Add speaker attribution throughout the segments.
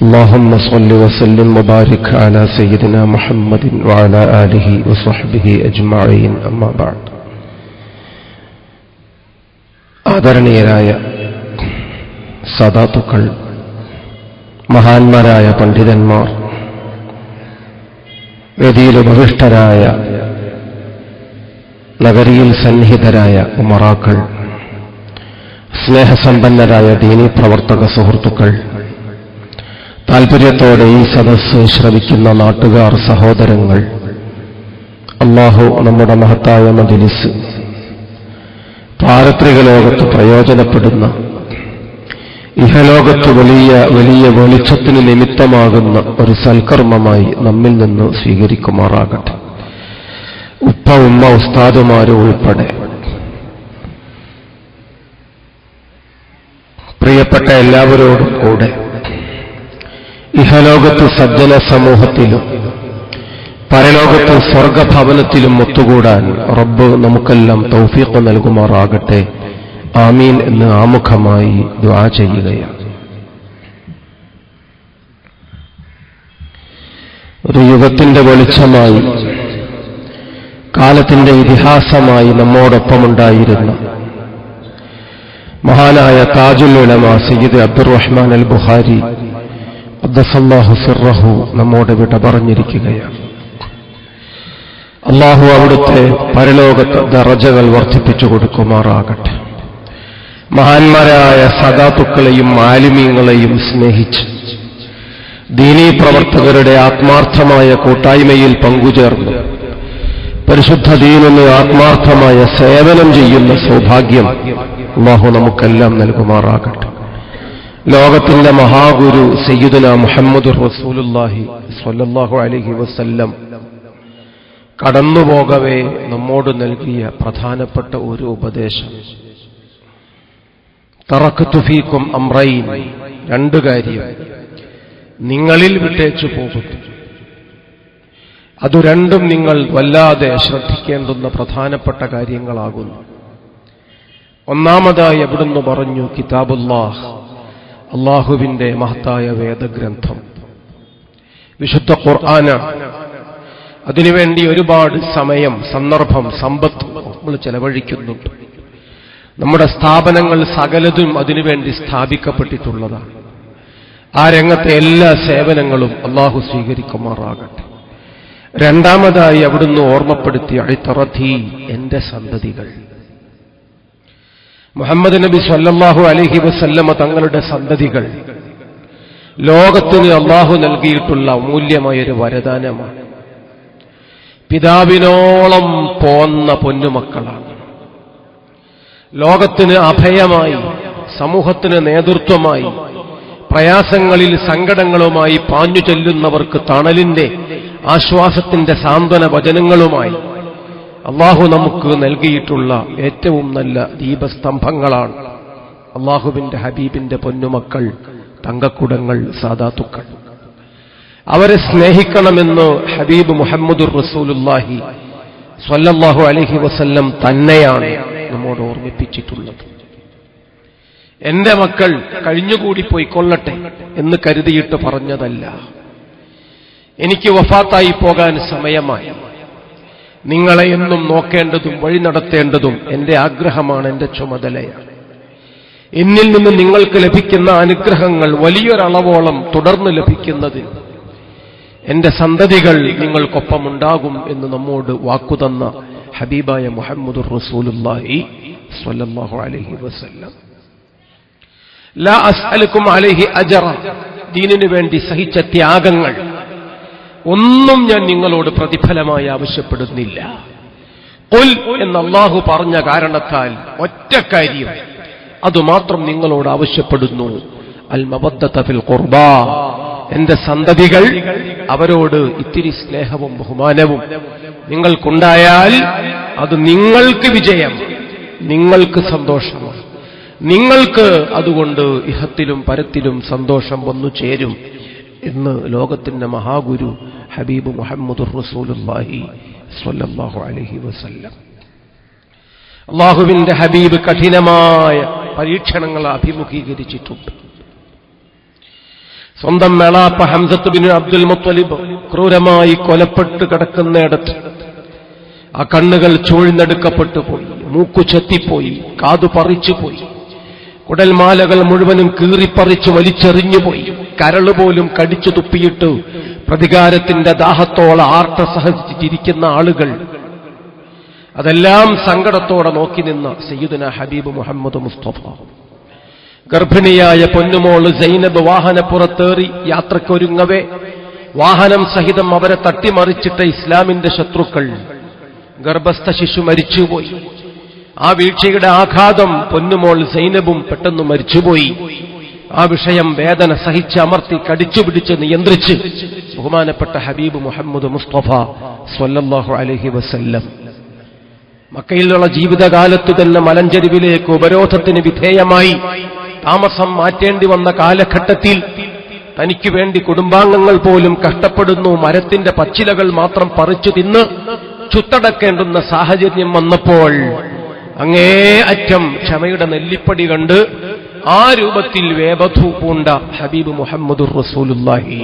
Speaker 1: اللهم صل وسلم وبارك على سيدنا محمد وعلى آله وصحبه أجمعين أما بعد. ആദരണീയരായ സാദാത്തുക്കൾ, മഹാന്മാരായ പണ്ഡിതന്മാർ, വേദിയിൽ ഉപവിഷ്ടരായ നഗരിയിൽ സന്നിഹിതരായ ഉമറാക്കൾ, സ്നേഹസമ്പന്നരായ ദീനീ പ്രവർത്തക സുഹൃത്തുക്കൾ, താൽപര്യത്തോടെ ഈ സദസ്സ് ശ്രവിക്കുന്ന നാട്ടുകാർ, സഹോദരങ്ങൾ, അല്ലാഹു നമ്മുടെ മഹത്തായ മജ്‌ലിസ് പാരത്രിക ലോകത്ത് പ്രയോജനപ്പെടുന്ന, ഇഹലോകത്ത് വലിയ വലിയ വെളിച്ചത്തിന് നിമിത്തമാകുന്ന ഒരു സൽക്കർമ്മമായി നമ്മിൽ നിന്ന് സ്വീകരിക്കുമാറാകട്ടെ. ഉപ്പ ഉമ്മ ഉസ്താദുമാരും ഉൾപ്പെടെ പ്രിയപ്പെട്ട എല്ലാവരോടും കൂടെ ഇഹലോകത്ത് സജ്ജന സമൂഹത്തിലും പരലോകത്ത് സ്വർഗഭവനത്തിലും ഒത്തുകൂടാൻ റബ്ബ് നമുക്കെല്ലാം തൗഫീഖ് നൽകുമാറാകട്ടെ. ആമീൻ എന്ന് ആമുഖമായി ദുആ ചെയ്യുകയാണ്. ഒരു യുഗത്തിന്റെ വെളിച്ചമായി, കാലത്തിന്റെ ഇതിഹാസമായി നമ്മോടൊപ്പമുണ്ടായിരുന്ന മഹാനായ താജുൽ ഉലമ സയ്യിദ് അബ്ദുറഹ്മാൻ അൽ ബുഖാരി ഖദ്ദസല്ലാഹു സിർറഹു നമ്മോട് വിട പറഞ്ഞിരിക്കുകയാണ്. അല്ലാഹു അവിടുത്തെ പരലോകത്ത് ദറജകൾ വർദ്ധിപ്പിച്ചു കൊടുക്കുമാറാകട്ടെ. മഹാന്മാരായ സദാത്തുക്കളെയും ആലിമീങ്ങളെയും സ്നേഹിച്ച് ദീനീ പ്രവർത്തകരുടെ ആത്മാർത്ഥമായ കൂട്ടായ്മയിൽ പങ്കുചേർന്ന് പരിശുദ്ധ ദീനിന് ആത്മാർത്ഥമായ സേവനം ചെയ്യുന്ന സൗഭാഗ്യം അല്ലാഹു നമുക്കെല്ലാം നൽകുമാറാകട്ടെ. ലോകത്തിന്റെ മഹാഗുരു സയ്യിദുനാ മുഹമ്മദുർ റസൂലുള്ളാഹി സ്വല്ലല്ലാഹു അലൈഹി വസല്ലം കടന്നുപോകവേ നമ്മോട് നൽകിയ പ്രധാനപ്പെട്ട ഒരു ഉപദേശം, തറക്തു ഫീക്കും അംറൈൻ, രണ്ടു കാര്യം നിങ്ങളിൽ വിട്ടേച്ചു പോകുന്നു. അത് രണ്ടും നിങ്ങൾ വല്ലാതെ ശ്രദ്ധിക്കേണ്ടുന്ന പ്രധാനപ്പെട്ട കാര്യങ്ങളാകുന്നു. ഒന്നാമതായി അവിടുന്ന് പറഞ്ഞു, കിതാബുല്ലാഹ്, അല്ലാഹുവിന്റെ മഹത്തായ വേദഗ്രന്ഥം, വിശുദ്ധ ഖുർആനാണ്. അതിനുവേണ്ടി ഒരുപാട് സമയം, സന്ദർഭം, സമ്പത്ത് നമ്മൾ ചെലവഴിക്കുന്നുണ്ട്. നമ്മുടെ സ്ഥാപനങ്ങൾ സകലതും അതിനുവേണ്ടി സ്ഥാപിക്കപ്പെട്ടിട്ടുള്ളതാണ്. ആ രംഗത്തെ എല്ലാ സേവനങ്ങളും അല്ലാഹു സ്വീകരിക്കുമാറാകട്ടെ. രണ്ടാമതായി അവിടുന്ന് ഓർമ്മപ്പെടുത്തിയ ഇതറതി, എന്റെ സന്തതികൾ. മുഹമ്മദ് നബി സ്വല്ലല്ലാഹു അലൈഹി വസല്ലമ തങ്ങളുടെ സന്തതികൾ ലോകത്തിന് അല്ലാഹു നൽകിയിട്ടുള്ള അമൂല്യമായൊരു വരദാനമാണ്. പിതാവിനോളം പോന്ന പൊന്നുമക്കളാണ്. ലോകത്തിന് അഭയമായി, സമൂഹത്തിന് നേതൃത്വമായി, പ്രയാസങ്ങളിൽ സങ്കടങ്ങളുമായി പാഞ്ഞു ചെല്ലുന്നവർക്ക് തണലിന്റെ, ആശ്വാസത്തിന്റെ സാന്ത്വന വചനങ്ങളുമായി അല്ലാഹു നമുക്ക് നൽകിയിട്ടുള്ള ഏറ്റവും നല്ല ദീപസ്തംഭങ്ങളാണ് അല്ലാഹുവിന്റെ ഹബീബിന്റെ പൊന്നുമക്കൾ, തങ്കക്കുടങ്ങൾ, സാദാത്തുക്കൾ. അവരെ സ്നേഹിക്കണമെന്ന് ഹബീബ് മുഹമ്മദുർ റസൂലുള്ളാഹി സ്വല്ലല്ലാഹു അലൈഹി വസല്ലം തന്നെയാണ് നമ്മോട് ഓർമ്മിപ്പിച്ചിട്ടുള്ളത്. എന്റെ മക്കൾ കഴിഞ്ഞുകൂടി പോയിക്കൊള്ളട്ടെ എന്ന് കരുതിയിട്ട് പറഞ്ഞതല്ല. എനിക്ക് വഫാത്തായി പോകാൻ സമയമായി, നിങ്ങളെ എന്നും നോക്കേണ്ടതും വഴി നടത്തേണ്ടതും എന്റെ ആഗ്രഹമാണ്, എന്റെ ചുമതലയാണ്. എന്നിൽ നിന്ന് നിങ്ങൾക്ക് ലഭിക്കുന്ന അനുഗ്രഹങ്ങൾ വലിയൊരളവോളം തുടർന്ന് ലഭിക്കുന്നതിന് എന്റെ സന്തതികൾ നിങ്ങൾക്കൊപ്പമുണ്ടാകും എന്ന് നമ്മോട് വാക്കുതന്ന ഹബീബായ മുഹമ്മദുർ റസൂലുള്ളാഹി സ്വല്ലല്ലാഹു അലൈഹി വസല്ലം. ലാ അസ്അലുക്കും അലൈഹി അജ്റ, ദീനിനു വേണ്ടി സഹിച്ച ത്യാഗങ്ങൾ ഒന്നും ഞാൻ നിങ്ങളോട് പ്രതിഫലമായി ആവശ്യപ്പെടുന്നില്ല. ഖുൽ എന്ന് അല്ലാഹു പറഞ്ഞ കാരണത്താൽ ഒറ്റ കാര്യം അതുമാത്രം നിങ്ങളോട് ആവശ്യപ്പെടുന്നു, അൽ മവദ്ദത ഫിൽ ഖുർബാ, എന്റെ സന്തതികൾ, അവരോട് ഇത്തിരി സ്നേഹവും ബഹുമാനവും നിങ്ങൾക്കുണ്ടായാൽ അത് നിങ്ങൾക്ക് വിജയം, നിങ്ങൾക്ക് സന്തോഷമാണ്. നിങ്ങൾക്ക് അതുകൊണ്ട് ഇഹത്തിലും പരത്തിലും സന്തോഷം വന്നു ചേരും എന്ന് ലോകത്തിന്റെ മഹാഗുരു ഹബീബ് മുഹമ്മദുർ റസൂലുള്ളാഹി സ്വല്ലല്ലാഹു അലൈഹി വസല്ലം. അല്ലാഹുവിന്റെ ഹബീബ് കഠിനമായ പരീക്ഷണങ്ങൾ അഭിമുഖീകരിച്ചിട്ടുണ്ട്. സ്വന്തം മേളാപ്പ ഹംസത്ത് ബിൻ അബ്ദുൽ മുത്തലിബ് ക്രൂരമായി കൊലപ്പെട്ട് കിടക്കുന്നിടത്ത് ആ കണ്ണുകൾ ചൂഴ്ന്നെടുക്കപ്പെട്ടു പോയി, മൂക്കു ചെത്തിപ്പോയി, കാതു പറിച്ചുപോയി, കുടൽമാലകൾ മുഴുവനും കീറിപ്പറിച്ചു വലിച്ചെറിഞ്ഞുപോയി, കരളുപോലും കടിച്ചു തുപ്പിയിട്ട് പ്രതികാരത്തിന്റെ ദാഹത്തോളം ആർത്ത സഹജിച്ചിരിക്കുന്ന ആളുകൾ, അതെല്ലാം സങ്കടത്തോടെ നോക്കി നിന്ന സയ്യിദുന ഹബീബ് മുഹമ്മദ് മുസ്തഫ. ഗർഭിണിയായ പൊന്നുമോള് സൈനബ് വാഹനപ്പുറത്തേറി യാത്രക്കൊരുങ്ങവേ വാഹനം സഹിതം അവരെ തട്ടിമറിച്ചിട്ട ഇസ്ലാമിന്റെ ശത്രുക്കൾ, ഗർഭസ്ഥ ശിശു മരിച്ചുപോയി. ആ വീഴ്ചയുടെ ആഘാതം പൊന്നുമോൾ സൈനബും പെട്ടെന്ന് മരിച്ചുപോയി. ആ വിഷയം വേദന സഹിച്ച് അമർത്തി കടിച്ചുപിടിച്ച് നിയന്ത്രിച്ച് ബഹുമാനപ്പെട്ട ഹബീബ് മുഹമ്മദ് മുസ്തഫ സ്വല്ലല്ലാഹു അലൈഹി വസല്ലം മക്കയിലുള്ള ജീവിതകാലത്തു തന്നെ മലഞ്ചെരുവിലേക്ക് ഉപരോധത്തിന് വിധേയമായി താമസം മാറ്റേണ്ടി വന്ന കാലഘട്ടത്തിൽ തനിക്ക് വേണ്ടി കുടുംബാംഗങ്ങൾ പോലും കഷ്ടപ്പെടുന്നു, മരത്തിന്റെ പച്ചിലകൾ മാത്രം പറിച്ചു തിന്ന് ചുട്ടടക്കേണ്ടുന്ന സാഹചര്യം വന്നപ്പോൾ അങ്ങേയറ്റം ക്ഷമയുടെ നെല്ലിപ്പടി കണ്ട് ആ രൂപത്തിൽ വേബധു പൂണ്ട ഹബീബ് മുഹമ്മദുർ റസൂലുള്ളാഹി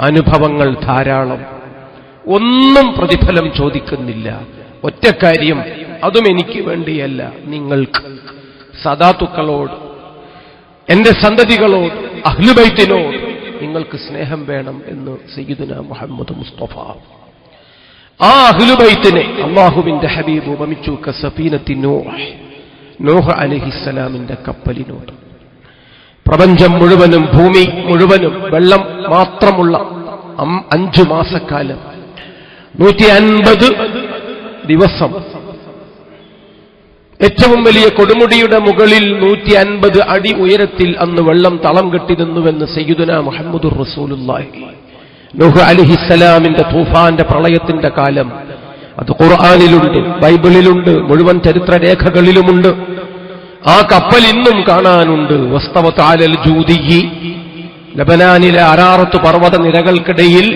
Speaker 1: അനുഭവങ്ങൾ ധാരാളം. ഒന്നും പ്രതിഫലം ചോദിക്കുന്നില്ല. ഒറ്റ കാര്യം, അതും എനിക്ക് വേണ്ടിയല്ല, നിങ്ങൾക്ക്, സദാത്തുക്കളോട്, എന്റെ സന്തതികളോട്, അഹ്ലുബൈത്തിനോട് നിങ്ങൾക്ക് സ്നേഹം വേണം എന്ന് സയ്യിദുനാ മുഹമ്മദ് മുസ്തഫ. ആ അഹ്ലുബൈത്തിനെ അല്ലാഹുവിന്റെ ഹബീബ് ഉപമിച്ചു കസഫീനത്തി നൂഹ് അലൈഹിസ്സലാമിന്റെ കപ്പലിനോട്. പ്രപഞ്ചം മുഴുവനും ഭൂമി മുഴുവനും വെള്ളം മാത്രമുള്ള 5 മാസക്കാലം 150 ദിവസം ഏറ്റവും വലിയ കൊടുമുടിയുടെ മുകളിൽ 150 അടി ഉയരത്തിൽ അന്ന് വെള്ളം തളം കെട്ടി നിന്നുവെന്ന് സയ്യിദുനാ മുഹമ്മദുർ റസൂലുള്ളാഹി. നൂഹ് അലൈഹിസ്സലാമിന്റെ തൂഫാന്റെ പ്രളയത്തിന്റെ കാലം അത് ഖുർആനിലുണ്ട്, ബൈബിളിലുണ്ട്, മുഴുവൻ ചരിത്രരേഖകളിലുമുണ്ട്. ആ കപ്പൽ ഇന്നും കാണാനുണ്ട്. വസ്തവത അലൽ ജൂദിയ്യി, ലബനാനിലെ അറാറത്ത് പർവ്വത നിരകൾക്കിടയിൽ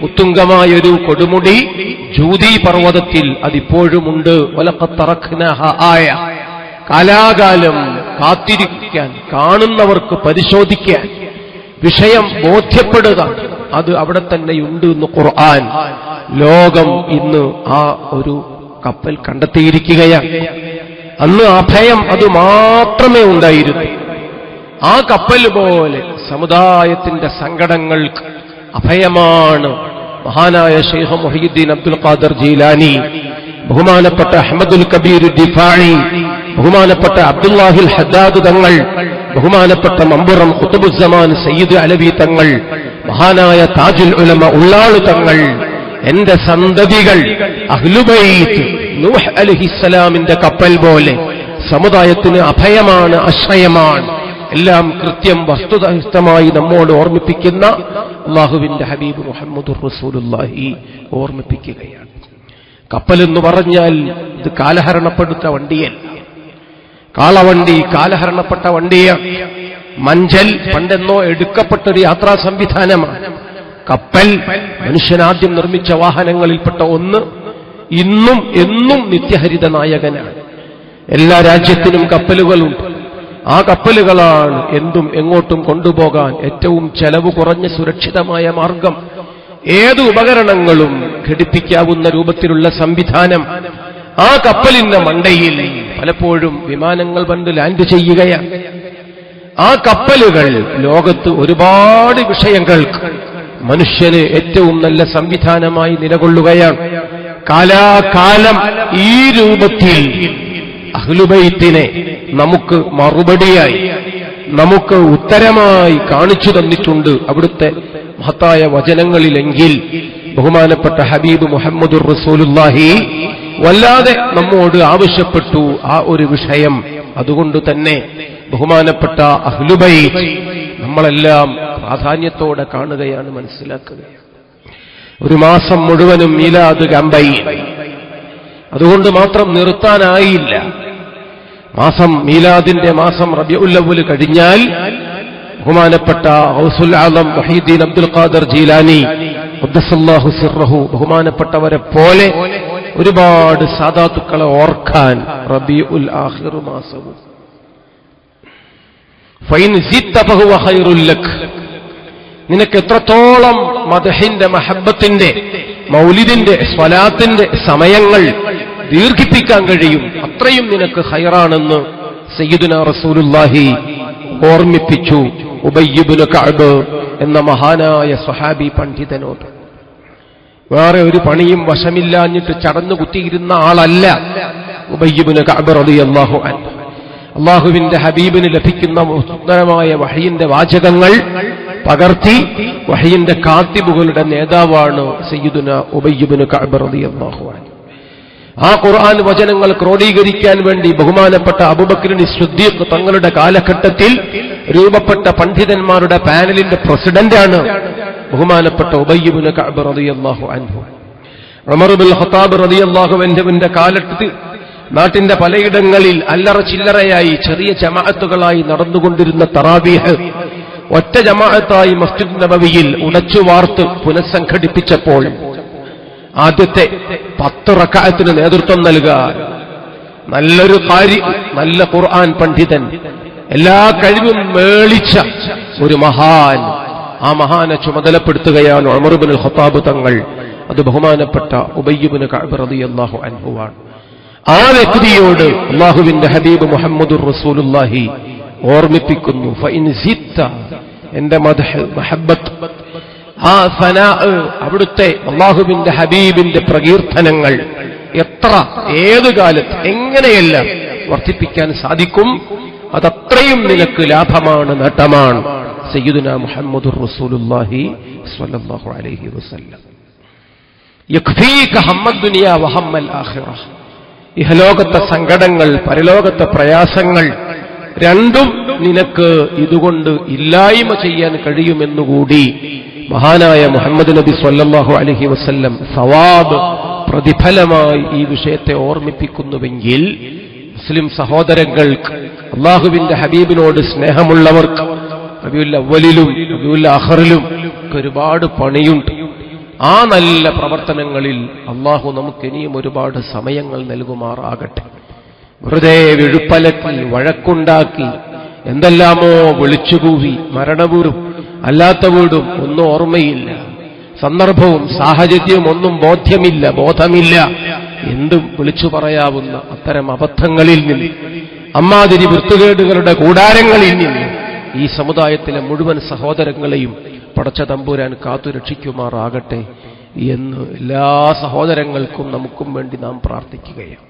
Speaker 1: ഉത്തുംഗമായൊരു കൊടുമുടി ജൂദി പർവ്വതത്തിൽ അതിപ്പോഴുമുണ്ട്. വലഖദ് തറക്നാഹ ആയ, കാലാകാലം കാത്തിരിക്കാൻ, കാണുന്നവർക്ക് പരിശോധിക്കാൻ, വിഷയം ബോധ്യപ്പെടുക, അത് അവിടെ തന്നെയുണ്ട് എന്ന് ഖുർആൻ. ലോകം ഇന്ന് ആ ഒരു കപ്പൽ കണ്ടെത്തിയിരിക്കുകയാണ്. അന്ന് അഭയം അത് മാത്രമേ ഉണ്ടായിരുന്നു. ആ കപ്പൽ പോലെ സമുദായത്തിന്റെ സങ്കടങ്ങൾക്ക് അഭയമാണ് മഹാനായ ശൈഖ് മുഹയ്യിദ്ദീൻ അബ്ദുൽ ഖാദിർ ജീലാനി, ബഹുമാനപ്പെട്ട അഹ്മദുൽ കബീർ ദിഫാഇ, ബഹുമാനപ്പെട്ട അബ്ദുല്ലാഹിൽ ഹദ്ദാദ് തങ്ങൾ, ബഹുമാനപ്പെട്ട മമ്പുറം ഖുതുബുസ്സമാൻ സയ്യിദ് അലവി തങ്ങൾ, മഹാനായ താജുൽ ഉലമ ഉള്ളാള് തങ്ങൾ, എന്റെ സന്തതികൾ, അഹ്ലുബൈത്ത്, നൂഹ് അലൈഹിസ്സലാമിന്റെ കപ്പൽ പോലെ സമുദായത്തിന് അഭയമാണ്, ആശ്രയമാണ്. എല്ലാം കൃത്യം വസ്തുതായുക്തമായി നമ്മോട് ഓർമ്മിപ്പിക്കുന്ന അല്ലാഹുവിന്റെ ഹബീബ് മുഹമ്മദുർ റസൂലുള്ളാഹി ഓർമ്മിപ്പിക്കുകയാണ്. കപ്പലെന്ന് പറഞ്ഞാൽ ഇത് കാലഹരണപ്പെടുത്ത വണ്ടിയല്ല. കാളവണ്ടി കാലഹരണപ്പെട്ട വണ്ടിയാണ്. മഞ്ചൽ പണ്ടെന്നോ എടുക്കപ്പെട്ടൊരു യാത്രാ സംവിധാനമാണ്. കപ്പൽ മനുഷ്യനാദ്യം നിർമ്മിച്ച വാഹനങ്ങളിൽപ്പെട്ട ഒന്ന്, ഇന്നും എന്നും നിത്യഹരിത നായകനാണ്. എല്ലാ രാജ്യത്തിനും കപ്പലുകളുണ്ട്. ആ കപ്പലുകളാണ് എന്തും എങ്ങോട്ടും കൊണ്ടുപോകാൻ ഏറ്റവും ചെലവ് കുറഞ്ഞ സുരക്ഷിതമായ മാർഗം. ഏത് ഉപകരണങ്ങളും ഘടിപ്പിക്കാവുന്ന രൂപത്തിലുള്ള സംവിധാനം. ആ കപ്പലിന്റെ മണ്ടയിൽ പലപ്പോഴും വിമാനങ്ങൾ വന്ന് ലാൻഡ് ചെയ്യുകയാണ്. ആ കപ്പലുകൾ ലോകത്ത് ഒരുപാട് വിഷയങ്ങൾക്ക് മനുഷ്യന് ഏറ്റവും നല്ല സംവിധാനമായി നിലകൊള്ളുകയാണ്. കാലാകാലം ഈ രൂപത്തിൽ അഹ്ലുബൈത്തിനെ നമുക്ക് മറുപടിയായി, നമുക്ക് ഉത്തരമായി കാണിച്ചു തന്നിട്ടുണ്ട് അവിടുത്തെ മഹത്തായ വചനങ്ങളിലെങ്കിൽ ബഹുമാനപ്പെട്ട ഹബീബ് മുഹമ്മദുർ റസൂലുള്ളാഹി വല്ലാതെ നമ്മോട് ആവശ്യപ്പെട്ടു ആ ഒരു വിഷയം. അതുകൊണ്ട് തന്നെ ബഹുമാനപ്പെട്ട അഹ്ലുബൈത്ത് നമ്മളെല്ലാം പ്രാധാന്യത്തോടെ കാണുകയാണ്, മനസ്സിലാക്കുകയാണ്. ഒരു മാസം മുഴുവനും മീലാദ് ക്യാമ്പയിൻ, അതുകൊണ്ട് മാത്രം നിർത്താനായില്ല. മാസം മീലാദിന്റെ മാസം റബീഉൽ അവ്വൽ കഴിഞ്ഞാൽ ബഹുമാനപ്പെട്ട ഗൗസുൽ ആലം മുഹയ്യിദ്ദീൻ അബ്ദുൽ ഖാദിർ ജീലാനി ഖദ്ദസല്ലാഹു സിർറഹു, ബഹുമാനപ്പെട്ടവരെ പോലെ ഒരുപാട് സാദാത്തുക്കളെ ഓർക്കാൻ റബീഉൽ ആഖിർ മാസവും. ഫൈൻ സിത്ത ഫഹുവ ഖൈറുൽ ലക്, നിനക്ക് എത്രത്തോളം മദ്ഹിന്റെ മഹബ്ബത്തിന്റെ മൗലിദിന്റെ സ്വലാത്തിന്റെ സമയങ്ങൾ ദീർഘിപ്പിക്കാൻ കഴിയും, അത്രയും നിനക്ക് ഖൈറാണെന്ന് സയ്യിദുനാ റസൂലുള്ളാഹി ഓർമ്മിപ്പിച്ചു ഉബയ്യ് ഇബ്നു കഅബ് എന്ന മഹാനായ സ്വഹാബി പണ്ഡിതനോട്. വേറെ ഒരു പണിയും വശമില്ലാഞ്ഞിട്ട് ചടന്നു കുത്തിയിരുന്ന ആളല്ല ഉബയ്യ് ഇബ്നു കഅബ് റളിയല്ലാഹു അൻഹു. അല്ലാഹുവിന്റെ ഹബീബിന് ലഭിക്കുന്ന സുന്ദരമായ വഹയിന്റെ വാചകങ്ങൾ പകർത്തി വഹയിന്റെ കാത്തിബുകളുടെ നേതാവാണ് സയ്യിദുനാ ഉബയ്യ് ഇബ്നു കഅബ് റളിയല്ലാഹു അൻഹു. ആ ഖുർആൻ വചനങ്ങൾ ക്രോഡീകരിക്കാൻ വേണ്ടി ബഹുമാനപ്പെട്ട അബൂബക്കർ സിദ്ദീഖ് തങ്ങളുടെ കാലഘട്ടത്തിൽ രൂപപ്പെട്ട പണ്ഡിതന്മാരുടെ പാനലിന്റെ പ്രസിഡന്റാണ് ബഹുമാനപ്പെട്ട ഉബയ്യ് ഇബ്നു കഅബ് റളിയല്ലാഹു അൻഹു. ഉമർ ഇബ്നുൽ ഖത്താബ് റളിയല്ലാഹു അൻഹുവിന്റെ കാലത്ത് നാട്ടിന്റെ പലയിടങ്ങളിൽ അല്ലറ ചില്ലറയായി ചെറിയ ജമാഅത്തുകളായി നടന്നുകൊണ്ടിരുന്ന തറാവീഹ് ഒറ്റ ജമാഅത്തായി മസ്ജിദ് നബവിയിൽ ഉടച്ചു വാർത്ത് പുനഃസംഘടിപ്പിച്ചപ്പോൾ ആദ്യത്തെ 10 റക്അത്തിന് നേതൃത്വം നൽകാൻ നല്ലൊരു ഖാരി, നല്ല ഖുർആൻ പണ്ഡിതൻ, എല്ലാ കഴിവും മേളിച്ച ഒരു മഹാൻ, ആ മഹാനെ ചുമതലപ്പെടുത്തുകയാണ് ഉമർ ഇബ്നുൽ ഖത്താബ് തങ്ങൾ. അത് ബഹുമാനപ്പെട്ട ഉബയ്യ് ഇബ്നു കഅബ് റളിയല്ലാഹു അൻഹുവാണ്. ആ വ്യക്തിയോട് അല്ലാഹുവിന്റെ ഹബീബ് മുഹമ്മദുർ റസൂലുള്ളാഹി ഓർമ്മിപ്പിക്കുന്നു, ഫഇൻ സിത്ത, എന്റെ മദ്ഹ് മഹബ്ബത്ത്, ആ സനാ, അവിടുത്തെ അല്ലാഹുവിന്റെ ഹബീബിന്റെ പ്രകീർത്തനങ്ങൾ എത്ര ഏത് കാലത്ത് എങ്ങനെയെല്ലാം വർദ്ധിപ്പിക്കാൻ സാധിക്കും, അതത്രയും നിനക്ക് ലാഭമാണ്, നേട്ടമാണ്. സയ്യിദുനാ മുഹമ്മദുർ റസൂലുള്ളാഹി സ്വല്ലല്ലാഹു അലൈഹി വസല്ലം. യക്ഫീക ഹമ്മദ് ദുനിയ വഹമ്മൽ ആഖിറ, ഇഹലോകത്തെ സങ്കടങ്ങൾ പരലോകത്തെ പ്രയാസങ്ങൾ രണ്ടും നിനക്ക് ഇതുകൊണ്ട് ഇല്ലായ്മ ചെയ്യാൻ കഴിയുമെന്നുകൂടി മഹാനായ മുഹമ്മദ് നബി സ്വല്ലല്ലാഹു അലൈഹി വസല്ലം സവാബ് പ്രതിഫലമായി ഈ വിഷയത്തെ ഓർമ്മിപ്പിക്കുന്നുവെങ്കിൽ മുസ്ലിം സഹോദരങ്ങൾക്ക്, അള്ളാഹുവിന്റെ ഹബീബിനോട് സ്നേഹമുള്ളവർക്ക് റബീഉൽ അവ്വലിലും റബീഉൽ ആഖിറിലും ഒരുപാട് പണിയുണ്ട്. ആ നല്ല പ്രവർത്തനങ്ങളിൽ അള്ളാഹു നമുക്ക് ഇനിയും ഒരുപാട് സമയങ്ങൾ നൽകുമാറാകട്ടെ. വെറുതെ വിഴുപ്പലക്കി വഴക്കുണ്ടാക്കി എന്തെല്ലാമോ വിളിച്ചുകൂവി മരണവീടും അല്ലാത്ത വീടും ഒന്നും ഓർമ്മയില്ല, സന്ദർഭവും സാഹചര്യവും ഒന്നും ബോധമില്ല, എന്തും വിളിച്ചു പറയാവുന്ന അത്തരം അബദ്ധങ്ങളിൽ നിന്ന്, അമ്മാതിരി വൃത്തികേടുകളുടെ കൂടാരങ്ങളിൽ നിന്ന് ഈ സമുദായത്തിലെ മുഴുവൻ സഹോദരങ്ങളെയും പടച്ച തമ്പുരാൻ കാത്തുരക്ഷിക്കുമാറാകട്ടെ എന്ന് എല്ലാ സഹോദരങ്ങൾക്കും നമുക്കും വേണ്ടി നാം പ്രാർത്ഥിക്കുകയാണ്.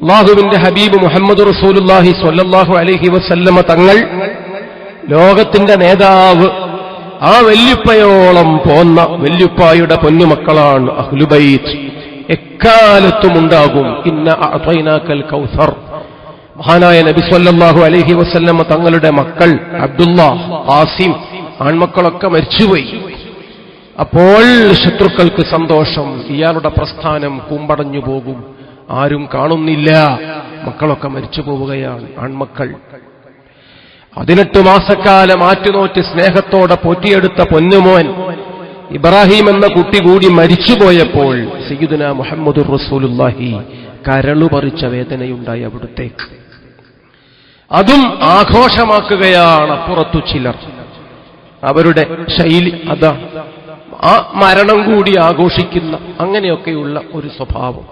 Speaker 1: അല്ലാഹുവിന്റെ ഹബീബ് മുഹമ്മദ് റസൂലുള്ളാഹി സ്വല്ലല്ലാഹു അലൈഹി വസല്ലമ തങ്ങൾ ലോകത്തിന്റെ നേതാവ്, ആ വല്യുപ്പയോളം പോന്ന വല്യുപ്പായുടെ പൊന്നുമക്കളാണ് അഹ്ലുബൈത്ത്. എക്കാലത്തും ഉണ്ടാകും. ഇന്ന അഅതൈനാകൽ കൗസർ. മഹാനായ നബി സ്വല്ലല്ലാഹു അലൈഹി വസല്ലമ തങ്ങളുടെ മക്കൾ അബ്ദുല്ലാഹ്, ഖാസിം, ആൺമക്കളൊക്കെ മരിച്ചുപോയി. അപ്പോൾ ശത്രുക്കൾക്ക് സന്തോഷം, ഇയാളുടെ പ്രസ്ഥാനം കുമ്പടഞ്ഞു പോകും, ആരും കാണുന്നില്ല, മക്കളൊക്കെ മരിച്ചു പോവുകയാണ്, ആൺമക്കൾ. 18 മാസക്കാലം ആറ്റുനോറ്റ് സ്നേഹത്തോടെ പോറ്റിയെടുത്ത പൊന്നുമോൻ ഇബ്രാഹിം എന്ന കുട്ടി കൂടി മരിച്ചുപോയപ്പോൾ സയ്യിദുനാ മുഹമ്മദുർ റസൂലുള്ളാഹി കരളുപറിച്ച വേദനയുണ്ടായി അവിടുത്തേക്ക്. അതും ആഘോഷമാക്കുകയാണ് അപ്പുറത്തു ചിലർ. അവരുടെ ശൈലി അതാ, ആ മരണം കൂടി ആഘോഷിക്കുന്ന അങ്ങനെയൊക്കെയുള്ള ഒരു സ്വഭാവം.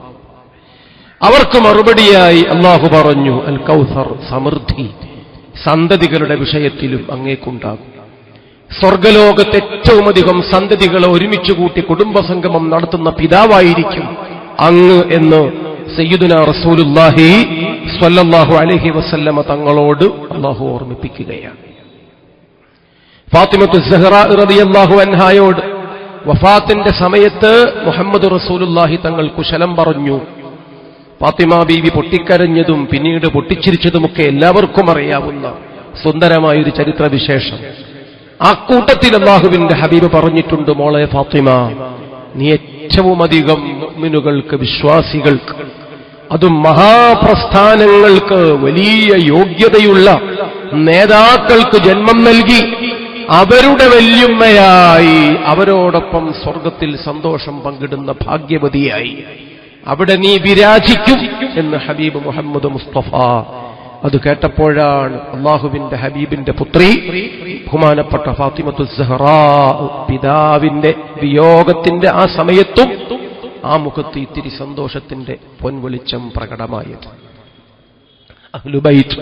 Speaker 1: അവർക്ക് മറുപടിയായി അല്ലാഹു പറഞ്ഞു, അൽ കൗസർ, സമൃദ്ധി സന്തതികളുടെ വിഷയത്തിലും അങ്ങേക്കുണ്ടാകും. സ്വർഗലോകത്ത് ഏറ്റവും അധികം സന്തതികളെ ഒരുമിച്ച് കൂട്ടി കുടുംബസംഗമം നടത്തുന്ന പിതാവായിരിക്കും അങ്ങ് എന്ന് സയ്യിദുനാ റസൂലുള്ളാഹി സ്വല്ലല്ലാഹു അലൈഹി വസല്ലമ തങ്ങളോട് അല്ലാഹു ഓർമ്മിപ്പിക്കുകയാണ്. ഫാത്തിമത്തു സഹ്റ റളിയല്ലാഹു അൻഹായോട് വഫാത്തിന്റെ സമയത്ത് മുഹമ്മദ് റസൂലുള്ളാഹി തങ്ങൾ കുശലം പറഞ്ഞു. ഫാത്തിമ ബീവി പൊട്ടിക്കരഞ്ഞതും പിന്നീട് പൊട്ടിച്ചിരിച്ചതുമൊക്കെ എല്ലാവർക്കും അറിയാവുന്ന സുന്ദരമായൊരു ചരിത്രവിശേഷം. ആ കൂട്ടത്തിൽ അല്ലാഹുവിന്റെ ഹബീബ് പറഞ്ഞിട്ടുണ്ട്, മോളെ ഫാത്തിമ, നീ ഏറ്റവും അധികം മുഅ്മിനുകൾക്ക്, വിശ്വാസികൾക്ക്, അതും മഹാപ്രസ്ഥാനങ്ങൾക്ക്, വലിയ യോഗ്യതയുള്ള നേതാക്കൾക്ക് ജന്മം നൽകി അവരുടെ വല്യുമ്മയായി അവരോടൊപ്പം സ്വർഗത്തിൽ സന്തോഷം പങ്കിടുന്ന ഭാഗ്യവതിയായി അവിടെ നീ വിരാജിക്കും എന്ന് ഹബീബ് മുഹമ്മദ് മുസ്തഫ അത് കേട്ടപ്പോഴാണ് അള്ളാഹുവിന്റെ ഹബീബിന്റെ പുത്രി ബഹുമാനപ്പെട്ട ഫാത്തിമത്തു സഹ്റാ പിതാവിന്റെ വിയോഗത്തിന്റെ ആ സമയത്തും ആ മുഖത്ത് ഇത്തിരി സന്തോഷത്തിന്റെ പൊൻവെളിച്ചം പ്രകടമായത്. അഹ്ലുബൈത്ത്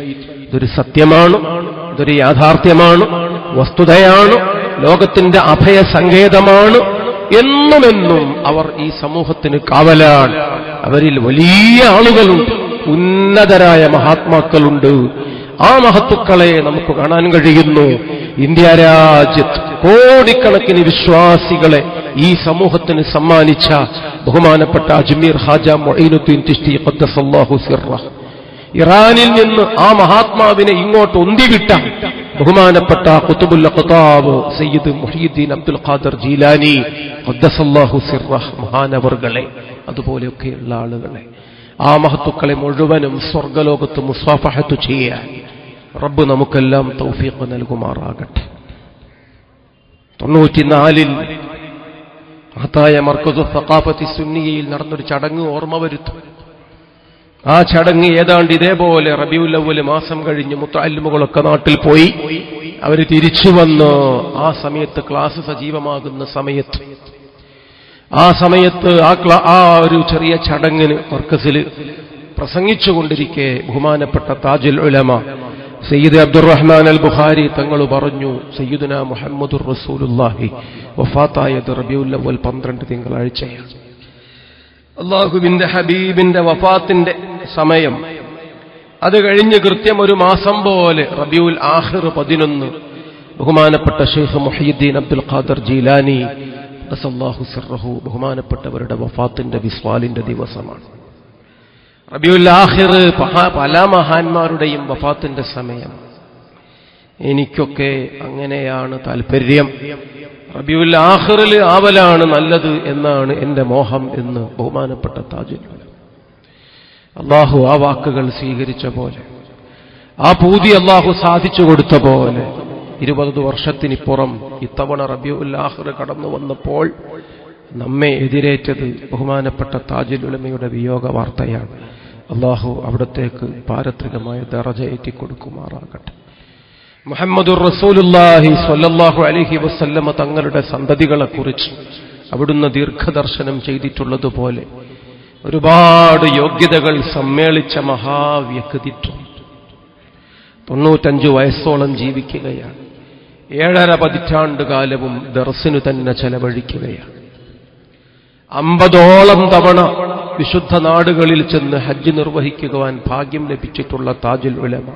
Speaker 1: ഇതൊരു സത്യമാണ്, ഇതൊരു യാഥാർത്ഥ്യമാണ്, വസ്തുതയാണ്, ലോകത്തിന്റെ അഭയസങ്കേതമാണ്. എന്നുമെന്നും അവർ ഈ സമൂഹത്തിന് കാവലാണ്. അവരിൽ വലിയ ആളുകളുണ്ട്, ഉന്നതരായ മഹാത്മാക്കളുണ്ട്. ആ മഹത്തുക്കളെ നമുക്ക് കാണാൻ കഴിയുന്നു. ഇന്ത്യ രാജ്യത്ത് കോടിക്കണക്കിന് വിശ്വാസികളെ ഈ സമൂഹത്തിന് സമ്മാനിച്ച ബഹുമാനപ്പെട്ട അജ്മീർ ഖാജ മുഈനുദ്ദീൻ ചിശ്തി ഖദ്ദസല്ലാഹു സിർറഹ്, ഇറാനിൽ നിന്ന് ആ മഹാത്മാവിനെ ഇങ്ങോട്ട് ഒന്തിവിട്ട ബഹുമാനപ്പെട്ട ഖുതുബുൽ അഖ്താബ് സയ്യിദ് മുഹ്യിദ്ദീൻ അബ്ദുൽ ഖാദിർ ജീലാനി ഖദ്ദസല്ലാഹു സിർറഹ് മഹാനവർകളെ, അതുപോലെയൊക്കെയുള്ള ആളുകളെ, ആ മഹത്തുക്കളെ മുഴുവനും സ്വർഗലോകത്ത് മുസാഫഹത്ത് ചെയ്യാൻ റബ്ബ് നമുക്കെല്ലാം തൗഫീഖ് നൽകുമാറാകട്ടെ. 94 മഹത്തായ മർക്കസു സഖാഫത്തി സുന്നിയയിൽ നടന്നൊരു ചടങ്ങ് ഓർമ്മ വരുത്തും. ആ ചടങ്ങ് ഏതാണ്ട് ഇതേപോലെ റബീഉൽ അവ്വൽ മാസം കഴിഞ്ഞ് മുത്തഅല്ലിമുകളൊക്കെ നാട്ടിൽ പോയി അവർ തിരിച്ചു വന്ന് ആ സമയത്ത് ക്ലാസ് സജീവമാകുന്ന സമയത്ത് ആ ഒരു ചെറിയ ചടങ്ങിന് മർക്കസിൽ പ്രസംഗിച്ചുകൊണ്ടിരിക്കെ ബഹുമാനപ്പെട്ട താജുൽ ഉലമ സയ്യിദ് അബ്ദുറഹ്മാൻ അൽ ബുഖാരി തങ്ങൾ പറഞ്ഞു, സയ്യിദുനാ മുഹമ്മദുർ റസൂലുള്ളാഹി വഫാത്തായത് റബീഉൽ അവ്വൽ 12 തിങ്കളാഴ്ചയാണ്. അല്ലാഹുവിന്റെ ഹബീബിന്റെ വഫാത്തിന്റെ സമയം അത് കഴിഞ്ഞ് കൃത്യം ഒരു മാസം പോലെ റബീഉൽ ആഖിർ 11 ബഹുമാനപ്പെട്ട ശൈഖ് മുഹ്യിദ്ദീൻ അബ്ദുൽ ഖാദിർ ജീലാനി ഖദ്ദസല്ലാഹു സിർറഹു ബഹുമാനപ്പെട്ടവരുടെ വഫാത്തിന്റെ വിസ്വാലിന്റെ ദിവസമാണ്. റബീഉൽ ആഖിർ പല മഹാന്മാരുടെയും വഫാത്തിന്റെ സമയം. എനിക്കൊക്കെ അങ്ങനെയാണ് താല്പര്യം. റബീഉൽ ആഖിറിൽ ആവലാണ് നല്ലത് എന്നാണ് എന്റെ മോഹം എന്ന് ബഹുമാനപ്പെട്ട താജുൽ ഉലമ. അള്ളാഹു ആ വാക്കുകൾ സ്വീകരിച്ച പോലെ, ആ പൂതി അള്ളാഹു സാധിച്ചു കൊടുത്ത പോലെ 20 വർഷത്തിനിപ്പുറം ഇത്തവണ റബീഉൽ ആഖിർ കടന്നു വന്നപ്പോൾ നമ്മെ എതിരേറ്റത് ബഹുമാനപ്പെട്ട താജുൽ ഉലമയുടെ വിയോഗ വാർത്തയാണ്. അള്ളാഹു അവിടത്തേക്ക് പാരത്രികമായ ദറജ ഏറ്റിക്കൊടുക്കുമാറാകട്ടെ. മുഹമ്മദുർ റസൂലുള്ളാഹി സ്വല്ലല്ലാഹു അലൈഹി വസല്ലമ തങ്ങളുടെ സന്തതികളെക്കുറിച്ച് അവിടുന്ന് ദീർഘദർശനം ചെയ്തിട്ടുള്ളതുപോലെ ഒരുപാട് യോഗ്യതകൾ സമ്മേളിച്ച മഹാവ്യക്തിത്വം 95 വയസ്സോളം ജീവിക്കുകയാണ്. 7.5 പതിറ്റാണ്ട് കാലവും ദർസിനു തന്നെ ചെലവഴിക്കുകയാണ്. 50ഓളം തവണ വിശുദ്ധ നാടുകളിൽ ചെന്ന് ഹജ്ജ് നിർവഹിക്കുവാൻ ഭാഗ്യം ലഭിച്ചിട്ടുള്ള താജുൽ ഉലമ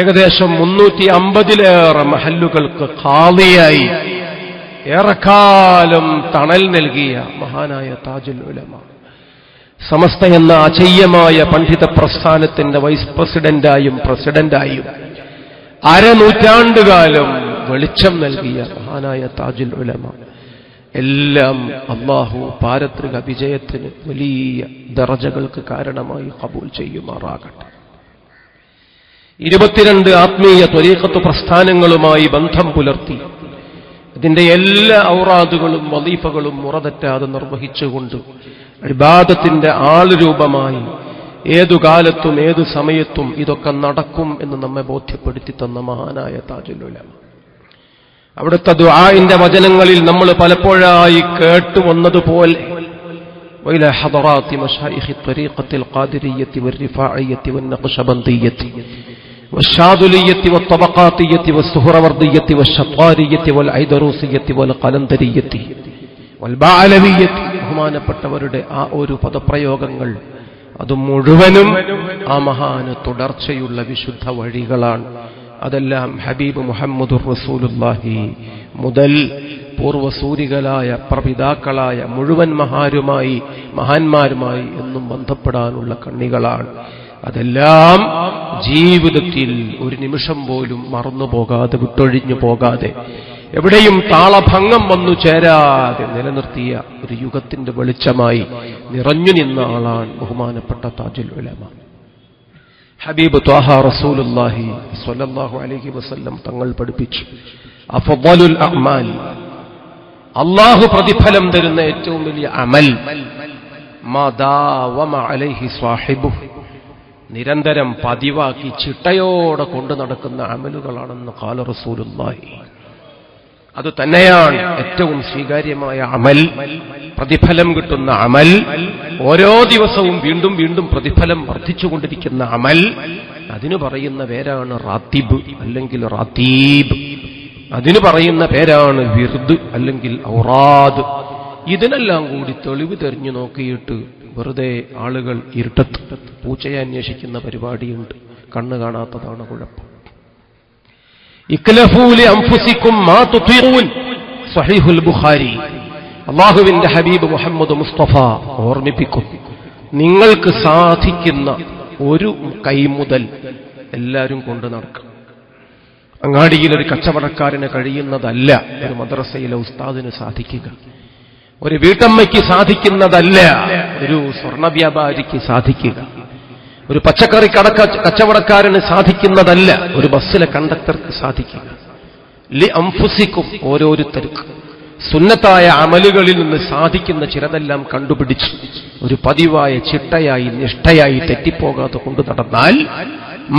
Speaker 1: ഏകദേശം 350-ലേറെ മഹല്ലുകൾക്ക് ഖാദിയായി ഏറെക്കാലം തണൽ നൽകിയ മഹാനായ താജുൽ ഉലമ, സമസ്ത എന്ന അചയ്യമായ പണ്ഡിത പ്രസ്ഥാനത്തിന്റെ വൈസ് പ്രസിഡന്റായും പ്രസിഡന്റായും 1/2 നൂറ്റാണ്ടുകാലം വെളിച്ചം നൽകിയ മഹാനായ താജുൽ ഉലമ എല്ലാം അല്ലാഹു പാരത്രിക വിജയത്തിന് വലിയ ദറജകൾക്ക് കാരണമായി ഖബൂൽ ചെയ്യുമാറാകട്ടെ. 22 ആത്മീയ ത്വരീഖത്ത് പ്രസ്ഥാനങ്ങളുമായി ബന്ധം പുലർത്തി ഇതിന്റെ എല്ലാ ഔറാദുകളും വളീഫകളും മുറതെറ്റാതെ നിർവഹിച്ചുകൊണ്ട് ഇബാദത്തിന്റെ ആൾരൂപമായി ഏതു കാലത്തും ഏതു സമയത്തും ഇതൊക്കെ നടക്കും എന്ന് നമ്മെ ബോധ്യപ്പെടുത്തി തന്ന മഹാനായ താജുൽ ഉലമ, അവിടുത്തെ ദുആഇന്റെ വചനങ്ങളിൽ നമ്മൾ പലപ്പോഴായി കേട്ടുവന്നതുപോലെ وإلى حضرات مشايخ الطريقة القادرية والرفاعية والنقشبندية والشاذلية والطبقاتية والسهروردية والشطارية والعيدروسية والقلندرية والبعلوية ബഹുമാനപ്പെട്ടവരുടെ ആ ഒരു പദപ്രയോഗങ്ങൾ അത് മുഴുവനും ആ മഹാന് തുടർച്ചയുള്ള വിശുദ്ധ വഴികളാണ്. അതെല്ലാം ഹബീബ് മുഹമ്മദുർ റസൂലുള്ളാഹി മുതൽ പൂർവ്വസൂരികളായ പ്രപിതാക്കളായ മുഴുവൻ മഹാന്മാരുമായി എന്നും ബന്ധപ്പെടാനുള്ള കണ്ണികളാണ്. അതെല്ലാം ജീവിതത്തിൽ ഒരു നിമിഷം പോലും മറന്നുപോകാതെ വിട്ടൊഴിഞ്ഞു പോകാതെ എവിടെയും താളഭംഗം വന്നു ചേരാതെ നിലനിർത്തിയ ഒരു യുഗത്തിന്റെ വെളിച്ചമായി നിറഞ്ഞു നിന്ന ആളാണ് ബഹുമാനപ്പെട്ട താജുൽ ഉലമ. ഹബീബ് ത്വാഹ റസൂലുള്ളാഹി സ്വല്ലല്ലാഹു അലൈഹി വസല്ലം തങ്ങൾ പഠിപ്പിച്ചു, അഫ്ളലുൽ അഅ്മാൽ, അല്ലാഹു പ്രതിഫലം തരുന്ന ഏറ്റവും വലിയ അമൽ മാ ദാവമ അലൈഹി സ്വാഹിബുഹു, നിരന്തരം പതിവാക്കി ചിട്ടയോടെ കൊണ്ടു നടക്കുന്ന അമലുകളാണെന്ന് ഖാല റസൂലുള്ളാഹി. അത് തന്നെയാണ് ഏറ്റവും സ്വീകാര്യമായ അമൽ, പ്രതിഫലം കിട്ടുന്ന അമൽ, ഓരോ ദിവസവും വീണ്ടും വീണ്ടും പ്രതിഫലം വർദ്ധിച്ചുകൊണ്ടിരിക്കുന്ന അമൽ. അതിന് പറയുന്ന പേരാണ് റാത്തിബ് അല്ലെങ്കിൽ റാത്തീബ്. അതിന് പറയുന്ന പേരാണ് വിർദ് അല്ലെങ്കിൽ ഔറാദ്. ഇതിനെല്ലാം കൂടി തെളിവ് തെരഞ്ഞു നോക്കിയിട്ട് വെറുതെ ആളുകൾ ഇരുട്ടത്ത് പൂച്ചയെ അന്വേഷിക്കുന്ന പരിപാടിയുണ്ട്. കണ്ണ് കാണാത്തതാണ് കുഴപ്പം. ഇക്ലഫൂലി അൻഫുസിക്കും മാ തുതീഖൂൻ, സ്വഹീഹുൽ ബുഖാരി. അല്ലാഹുവിന്റെ ഹബീബ് മുഹമ്മദ് മുസ്തഫ ഓർമ്മിപ്പിക്കും, നിങ്ങൾക്ക് സാധിക്കുന്ന ഒരു കൈമുതൽ എല്ലാവരും കൊണ്ട് നടക്കും. അങ്ങാടിയിൽ ഒരു കച്ചവടക്കാരന് കഴിയുന്നതല്ല ഒരു മദ്രസയിലെ ഉസ്താദിന് സാധിക്കുക. ഒരു വീട്ടമ്മയ്ക്ക് സാധിക്കുന്നതല്ല ഒരു സ്വർണ്ണ വ്യാപാരിക്ക് സാധിക്കുക. ഒരു പച്ചക്കറി കച്ചവടക്കാരന് സാധിക്കുന്നതല്ല ഒരു ബസ്സിലെ കണ്ടക്ടർക്ക് സാധിക്കുക. ലി അൻഫുസിക്കും, ഓരോരുത്തർക്കും സുന്നത്തായ അമലുകളിൽ നിന്ന് സാധിക്കുന്ന ചിലതെല്ലാം കണ്ടുപിടിച്ച് ഒരു പതിവായ ചിട്ടയായി നിഷ്ഠയായി തെറ്റിപ്പോകാതെ കൊണ്ടു നടന്നാൽ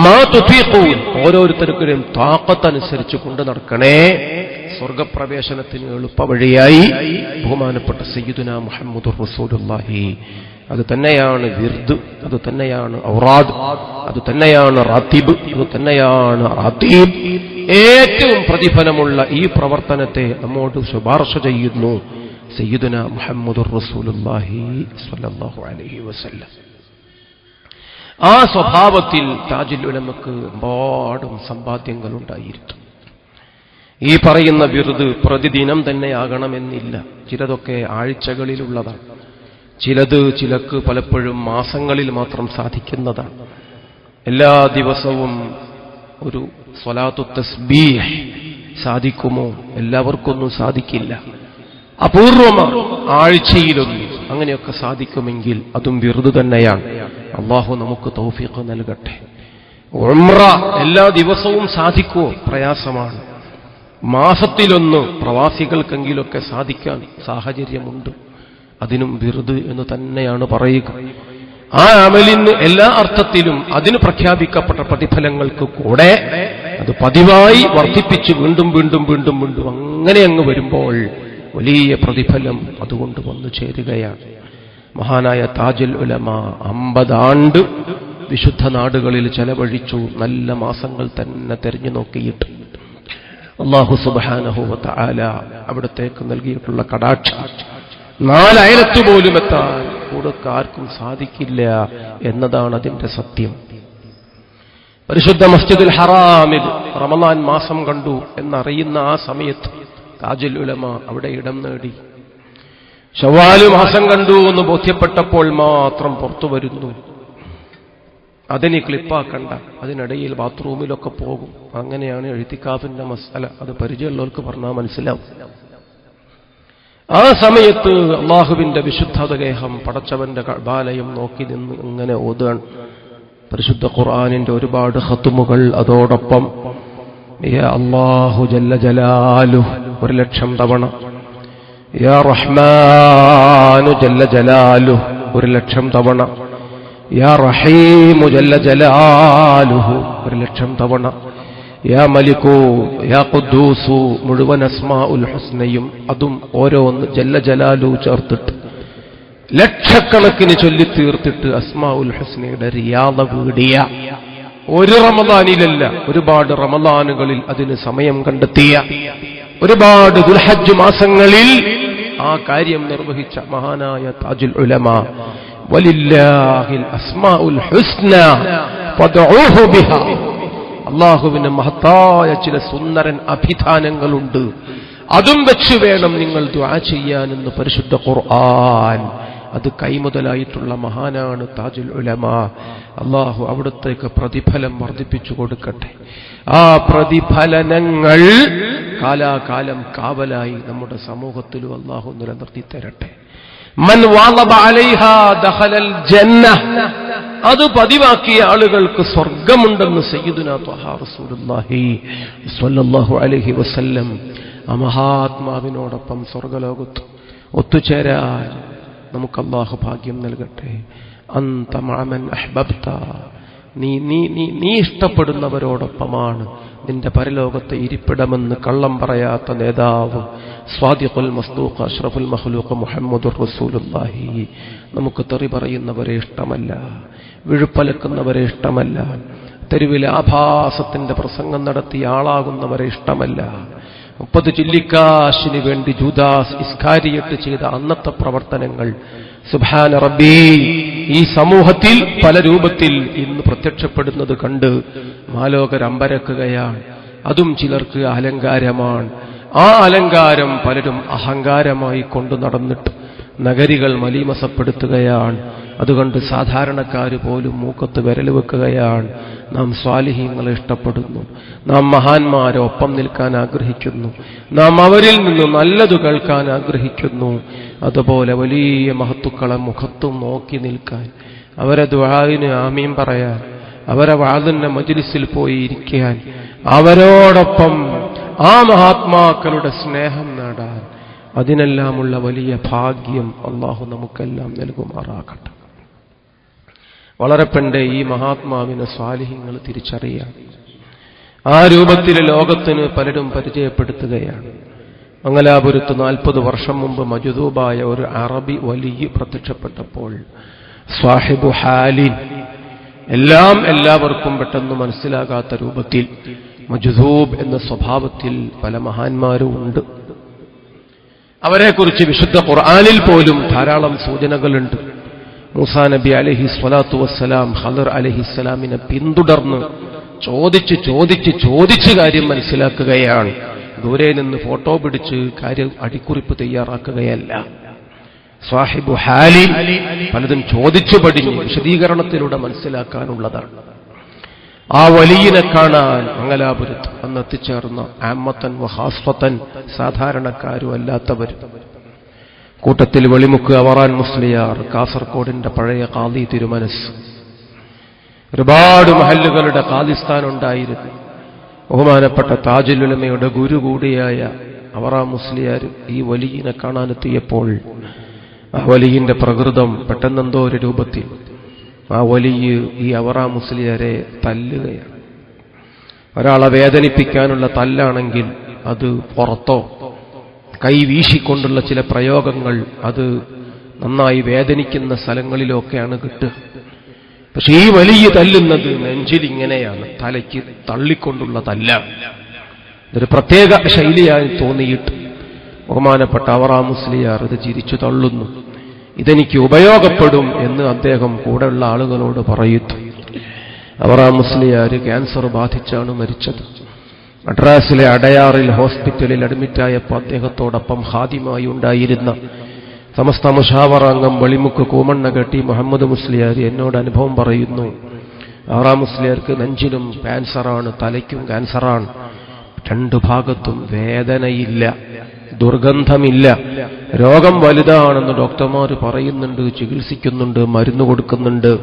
Speaker 1: മാ തുതീഖൂൻ, ഓരോരുത്തർക്കും താഖത്തനുസരിച്ച് കൊണ്ടു നടക്കണേ. സ്വർഗപ്രവേശനത്തിന് എളുപ്പവഴിയായി ബഹുമാനപ്പെട്ട സയ്യിദുനാ മുഹമ്മദുർ റസൂലുള്ളാഹി. അത് തന്നെയാണ് വിർദ്, അത് തന്നെയാണ് ഔറാദ്, അത് തന്നെയാണ് റാത്തിബ്, അത് തന്നെയാണ് റാത്തീബ്. ഏറ്റവും പ്രതിഫലമുള്ള ഈ പ്രവർത്തനത്തെ നമ്മോട് ശുപാർശ ചെയ്യുന്നു സയ്യിദുനാ മുഹമ്മദുർ റസൂലുള്ളാഹി സ്വല്ലല്ലാഹു അലൈഹി വസല്ലം. ആ സ്വഭാവത്തിൽ താജുൽ ഉലമക്ക് ഒരുപാടും സമ്പാദ്യങ്ങളുണ്ടായിരുന്നു. ഈ പറയുന്ന വിർദ് പ്രതിദിനം തന്നെ ആകണമെന്നില്ല. ചിലതൊക്കെ ആഴ്ചകളിലുള്ളതാണ്, ചിലക്ക് പലപ്പോഴും മാസങ്ങളിൽ മാത്രം സാധിക്കുന്നതാണ്. എല്ലാ ദിവസവും ഒരു സ്വലാത്തു തസ്ബീഹ് സാധിക്കുമോ? എല്ലാവർക്കൊന്നും സാധിക്കില്ല, അപൂർവമാണ്. ആഴ്ചയിലൊന്നും അങ്ങനെയൊക്കെ സാധിക്കുമെങ്കിൽ അതും വിർദ് തന്നെയാണ്. അല്ലാഹു നമുക്ക് തൗഫീഖ് നൽകട്ടെ. ഉംറ എല്ലാ ദിവസവും സാധിക്കുമോ? പ്രയാസമാണ്. മാസത്തിലൊന്ന് പ്രവാസികൾക്കെങ്കിലൊക്കെ സാധിക്കാൻ സാഹചര്യമുണ്ട്. അതിനും വിർദ് എന്ന് തന്നെയാണ് പറയുക. ആ അമലിന് എല്ലാ അർത്ഥത്തിലും അതിന് പ്രഖ്യാപിക്കപ്പെട്ട പ്രതിഫലങ്ങൾക്ക് കൂടെ അത് പതിവായി വർദ്ധിപ്പിച്ച് വീണ്ടും വീണ്ടും വീണ്ടും വീണ്ടും അങ്ങനെ അങ്ങ് വരുമ്പോൾ വലിയ പ്രതിഫലം അതുകൊണ്ട് വന്നു ചേരുകയാണ്. മഹാനായ താജുൽ ഉലമ 50 ആണ്ട് വിശുദ്ധ നാടുകളിൽ ചെലവഴിച്ചു. നല്ല മാസങ്ങൾ തന്നെ തെരഞ്ഞു നോക്കിയിട്ട് അല്ലാഹു സുബ്ഹാനഹു വ തആല അവിടത്തേക്ക് നൽകിയിട്ടുള്ള കടാക്ഷം 4 അയലത്ത് പോലും എത്താൻ കൊടുക്കാൻ ആർക്കും സാധിക്കില്ല എന്നതാണ് അതിന്റെ സത്യം. പരിശുദ്ധ മസ്ജിദുൽ ഹറാമിൽ റമളാൻ മാസം കണ്ടു എന്നറിയുന്ന ആ സമയത്ത് താജുൽ ഉലമ അവിടെ ഇടം നേടി. ശവ്വാൽ മാസം കണ്ടു എന്ന് ബോധ്യപ്പെട്ടപ്പോൾ മാത്രം പുറത്തു വരുന്നു. അതിന് ക്ലിപ്പാക്കണ്ട, അതിനിടയിൽ ബാത്റൂമിലൊക്കെ പോകും. അങ്ങനെയാണ് ഇഅ്തികാഫിന്റെ മസ്അല. അത് പരിചയമുള്ളവർക്ക് പറഞ്ഞാൽ മനസ്സിലാവും. ആ സമയത്ത് അല്ലാഹുവിന്റെ വിശുദ്ധദേഹം പടച്ചവന്റെ കഅബാലയം നോക്കി നിന്ന് ഇങ്ങനെ ഓതുകയാണ്. പരിശുദ്ധ ഖുർആനിന്റെ ഒരുപാട് ഖത്മുകൾ അതോടൊപ്പം യാ അല്ലാഹു ജല്ല ജലാലുഹു 1,00,000 തവണ, യാ റഹ്മാനു ജല്ല ജലാലുഹു 1,00,000 തവണ, യാ റഹീമു ജല്ല ജലാലുഹു 1,00,000 തവണ, യാ മലികു യാ ഖുദ്ദൂസു മുഴുവൻ അസ്മാഉൽ ഹുസ്നയും അതും ഓരോന്ന് ജല്ല ജലാലു ചേർത്തിട്ട് ലക്ഷക്കണക്കിന് ചൊല്ലി തീർത്തിട്ട് അസ്മാഉൽ ഹുസ്നയുടെ റിയാദ വീടിയ ഒരു റമദാനിലല്ല, ഒരുപാട് റമദാനുകളിൽ അതിന് സമയം കണ്ടെത്തിയ, ഒരുപാട് ദുൽഹജ്ജ് മാസങ്ങളിൽ ആ കാര്യം നിർവഹിച്ച മഹാനായ താജുൽ ഉലമ വലില്ലാഹിൽ അസ്മാഉൽ ഹുസ്ന ഫദ്ഉഹു ബിഹാ. അല്ലാഹുവിന്റെ മഹത്തായ ചില സുന്ദരൻ അഭിധാനങ്ങളുണ്ട്, അതും വെച്ച് വേണം നിങ്ങൾ ദുആ ചെയ്യാനെന്ന് പരിശുദ്ധ ഖുർആൻ. അത് കൈമുതലായിട്ടുള്ള മഹാനാണ് താജുൽ ഉലമ. അല്ലാഹു അവിടത്തേക്ക് പ്രതിഫലം വർദ്ധിപ്പിച്ചു കൊടുക്കട്ടെ. ആ പ്രതിഫലനങ്ങൾ കാലാകാലം കാവലായി നമ്മുടെ സമൂഹത്തിലും അല്ലാഹു നിലനിർത്തി തരട്ടെ. മൻ വാളബ അലൈഹാ ദഖലൽ ജന്ന, അത് പതിവാക്കിയ ആളുകൾക്ക് സ്വർഗമുണ്ടെന്ന് സയ്യിദുനാ ത്വഹാ റസൂലുള്ളാഹി സ്വല്ലല്ലാഹു അലൈഹി വസല്ലം. ആ മഹാത്മാവിനോടൊപ്പം സ്വർഗലോകത്ത് ഒത്തുചേരാൻ നമുക്ക് അല്ലാഹു ഭാഗ്യം നൽകട്ടെ. അൻത മഅ മൻ അഹ്ബബ്ത നീ ഇഷ്ടപ്പെടുന്നവരോടൊപ്പമാണ് നിന്റെ പരലോകത്തെ ഇരിപ്പിടമെന്ന് കള്ളം പറയാത്ത നേതാവ് സ്വാദിഖുൽ മസ്ദൂഖ് അഷ്റഫുൽ മഖ്ലൂഖ് മുഹമ്മദുർ റസൂലുള്ളാഹി. നമുക്ക് തെറി പറയുന്നവരെ ഇഷ്ടമല്ല, വിഴുപ്പലക്കുന്നവരെ ഇഷ്ടമല്ല, തെരുവിലെ ആഭാസത്തിന്റെ പ്രസംഗം നടത്തി ആളാകുന്നവരെ ഇഷ്ടമല്ല. 30 ചില്ലിക്കാശിന് വേണ്ടി ജൂദാസ് ഇസ്കാരിയത്ത് ചെയ്ത അന്നത്തെ പ്രവർത്തനങ്ങൾ സുബ്ഹാന റബ്ബി ഈ സമൂഹത്തിൽ പല രൂപത്തിൽ ഇന്ന് പ്രത്യക്ഷപ്പെടുന്നത് കണ്ട് മാലോകരമ്പരക്കുകയാണ്. അതും ചിലർക്ക് അലങ്കാരമാണ്. ആ അലങ്കാരം പലരും അഹങ്കാരമായി കൊണ്ടു നടന്നിട്ട് നഗരികൾ മലീമസപ്പെടുത്തുകയാണ്. അതുകൊണ്ട് സാധാരണക്കാര് പോലും മൂക്കത്ത് വിരൽ വെക്കുകയാണ്. നാം സ്വാലിഹീങ്ങളെ ഇഷ്ടപ്പെടുന്നു, നാം മഹാന്മാരെ ഒപ്പം നിൽക്കാൻ ആഗ്രഹിക്കുന്നു, നാം അവരിൽ നിന്ന് നല്ലതു കേൾക്കാൻ ആഗ്രഹിക്കുന്നു. അതുപോലെ വലിയ മഹത്തുക്കളെ മുഖത്തും നോക്കി നിൽക്കാൻ, അവരെ ദുആഇന് ആമീൻ പറയാൻ, അവരെ വഅദിന്റെ മജ്ലിസിൽ പോയി ഇരിക്കാൻ, അവരോടൊപ്പം ആ മഹാത്മാക്കളുടെ സ്നേഹം നേടാൻ, അതിനെല്ലാമുള്ള വലിയ ഭാഗ്യം അല്ലാഹു നമുക്കെല്ലാം നൽകുമാറാകട്ടെ. വളരെ പണ്ടേ ഈ മഹാത്മാവിനെ സ്വാലിഹീങ്ങൾ തിരിച്ചറിയാം. ആ രൂപത്തിൽ ലോകത്തിന് പലരും പരിചയപ്പെടുത്തുകയാണ്. മംഗലാപുരത്ത് 40 വർഷം മുമ്പ് മജ്ദൂബായ ഒരു അറബി വലിയ പ്രത്യക്ഷപ്പെട്ടപ്പോൾ സ്വാഹിബു ഹാലിൻ, എല്ലാവർക്കും പെട്ടെന്ന് മനസ്സിലാകാത്ത രൂപത്തിൽ മജ്ദൂബ് എന്ന സ്വഭാവത്തിൽ പല മഹാന്മാരും ഉണ്ട്. അവരെക്കുറിച്ച് വിശുദ്ധ ഖുർആനിൽ പോലും ധാരാളം സൂചനകളുണ്ട്. മൂസാ നബി അലൈഹി സ്വലാത്തു വസ്സലാം ഖദർ അലൈഹിസ്സലാമിനെ പിന്തുടർന്ന് ചോദിച്ച് കാര്യം മനസ്സിലാക്കുകയാണ്. ദൂരെ നിന്ന് ഫോട്ടോ പിടിച്ച് കാര്യം അടിക്കുറിപ്പ് തയ്യാറാക്കുകയല്ല. സ്വാഹിബു ഹാലി പലതും ചോദിച്ചു പഠിഞ്ഞ് വിശദീകരണത്തിലൂടെ മനസ്സിലാക്കാനുള്ളതാണ്. ആ വലിയനെ കാണാൻ മംഗലാപുരത്ത് അന്ന് എത്തിച്ചേർന്ന ആമ്മത്തൻ വഹാസ്ഫത്തൻ, സാധാരണക്കാരും അല്ലാത്തവരും. കൂട്ടത്തിൽ വെളിമുക്ക് അവറാൻ മുസ്ലിയാർ, കാസർഗോഡിന്റെ പഴയ ഖാദി തിരുമനസ്, ഒരുപാട് മഹല്ലുകളുടെ ഖാദിസ്ഥാനുണ്ടായിരുന്നു. ബഹുമാനപ്പെട്ട താജുൽ ഉലമയുടെ ഗുരു കൂടിയായ അവറാൻ മുസ്ലിയാർ ഈ വലിയനെ കാണാനെത്തിയപ്പോൾ ആ വലിയന്റെ പ്രകൃതം പെട്ടെന്നെന്തോ ഒരു രൂപത്തിൽ ആ വലിയ ഈ അവറാൻ മുസ്ലിയാരെ തല്ലുകയാണ്. ഒരാളെ വേദനിപ്പിക്കാനുള്ള തല്ലാണെങ്കിൽ അത് പുറത്തോ കൈ വീശിക്കൊണ്ടുള്ള ചില പ്രയോഗങ്ങൾ അത് നന്നായി വേദനിക്കുന്ന സ്ഥലങ്ങളിലൊക്കെയാണ് കിട്ടുക. പക്ഷെ ഈ വലിയ തല്ലുന്നത് നെഞ്ചിലിങ്ങനെയാണ്, തലയ്ക്ക് തള്ളിക്കൊണ്ടുള്ള തല്ലാണ്. ഇതൊരു പ്രത്യേക ശൈലിയായി തോന്നിയിട്ട് ബഹുമാനപ്പെട്ട അവറാ മുസ്ലിയാർ ഇത് ചിരിച്ചു തള്ളുന്നു. ഇതെനിക്ക് ഉപയോഗപ്പെടും എന്ന് അദ്ദേഹം കൂടെയുള്ള ആളുകളോട് പറയുന്നു. അവറാ മുസ്ലിയാർ ക്യാൻസർ ബാധിച്ചാണ് മരിച്ചത്. മദ്രാസിലെ അടയാറിൽ ഹോസ്പിറ്റലിൽ അഡ്മിറ്റായപ്പോൾ അദ്ദേഹത്തോടൊപ്പം ഹാദിമായി ഉണ്ടായിരുന്ന സമസ്ത മുഷാവറ അംഗം വെളിമുക്ക് കൂമണ്ണ കെട്ടി മുഹമ്മദ് മുസ്ലിയാർ എന്നോട് അനുഭവം പറയുന്നു. അവറാ മുസ്ലിയാർക്ക് നെഞ്ചിനും ക്യാൻസറാണ്, തലയ്ക്കും ക്യാൻസറാണ്. 2 ഭാഗത്തും വേദനയില്ല, ദുർഗന്ധമില്ല. രോഗം വലുതാണെന്ന് ഡോക്ടർമാർ പറയുന്നുണ്ട്, ചികിത്സിക്കുന്നുണ്ട്, മരുന്ന് കൊടുക്കുന്നുണ്ട്.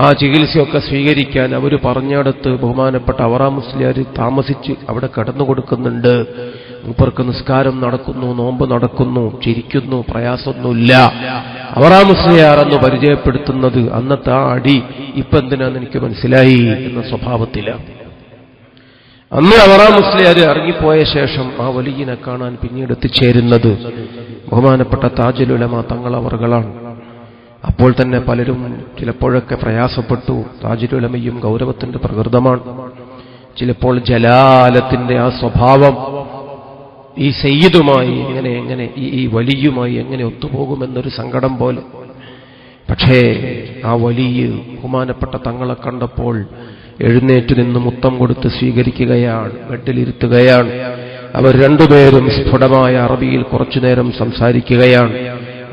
Speaker 1: ആ ചികിത്സയൊക്കെ സ്വീകരിക്കാൻ അവർ പറഞ്ഞിടത്ത് ബഹുമാനപ്പെട്ട അവറാ മുസ്ലിയാർ താമസിച്ച് അവിടെ കടന്നു കൊടുക്കുന്നുണ്ട്. മൂപ്പർക്ക് നിസ്കാരം നടക്കുന്നു, നോമ്പ് നടക്കുന്നു, ചിരിക്കുന്നു, പ്രയാസമൊന്നുമില്ല. അവറാ മുസ്ലിയാർ എന്ന് പരിചയപ്പെടുത്തുന്നത് അന്നത്തെ ആ അടി ഇപ്പൊ എന്തിനാന്ന് എനിക്ക് മനസ്സിലായി എന്ന സ്വഭാവത്തിലാണ്. അന്ന് അവറാ മുസ്ലിയാർ ഇറങ്ങിപ്പോയ ശേഷം ആ വലിയനെ കാണാൻ പിന്നീട് എത്തിച്ചേരുന്നത് ബഹുമാനപ്പെട്ട താജുൽ ഉലമ തങ്ങൾ അവർകളാണ്. അപ്പോൾ തന്നെ പലരും ചിലപ്പോഴൊക്കെ പ്രയാസപ്പെട്ടു. താജുൽ ഉലമയും ഗൗരവത്തിന്റെ പ്രകൃതമാണ്. ചിലപ്പോൾ ജലാലത്തിന്റെ ആ സ്വഭാവം ഈ സയ്യിദുമായി എങ്ങനെ ഈ വലിയുമായി എങ്ങനെ ഒത്തുപോകുമെന്നൊരു സങ്കടം പോലെ. പക്ഷേ ആ വലിയ ബഹുമാനപ്പെട്ട തങ്ങളെ കണ്ടപ്പോൾ എഴുന്നേറ്റ് നിന്ന് മുത്തം കൊടുത്ത് സ്വീകരിക്കുകയാണ്, ബെഡിലിരുത്തുകയാണ്. അവർ രണ്ടുപേരും സ്ഫുടമായ അറബിയിൽ കുറച്ചുനേരം സംസാരിക്കുകയാണ്.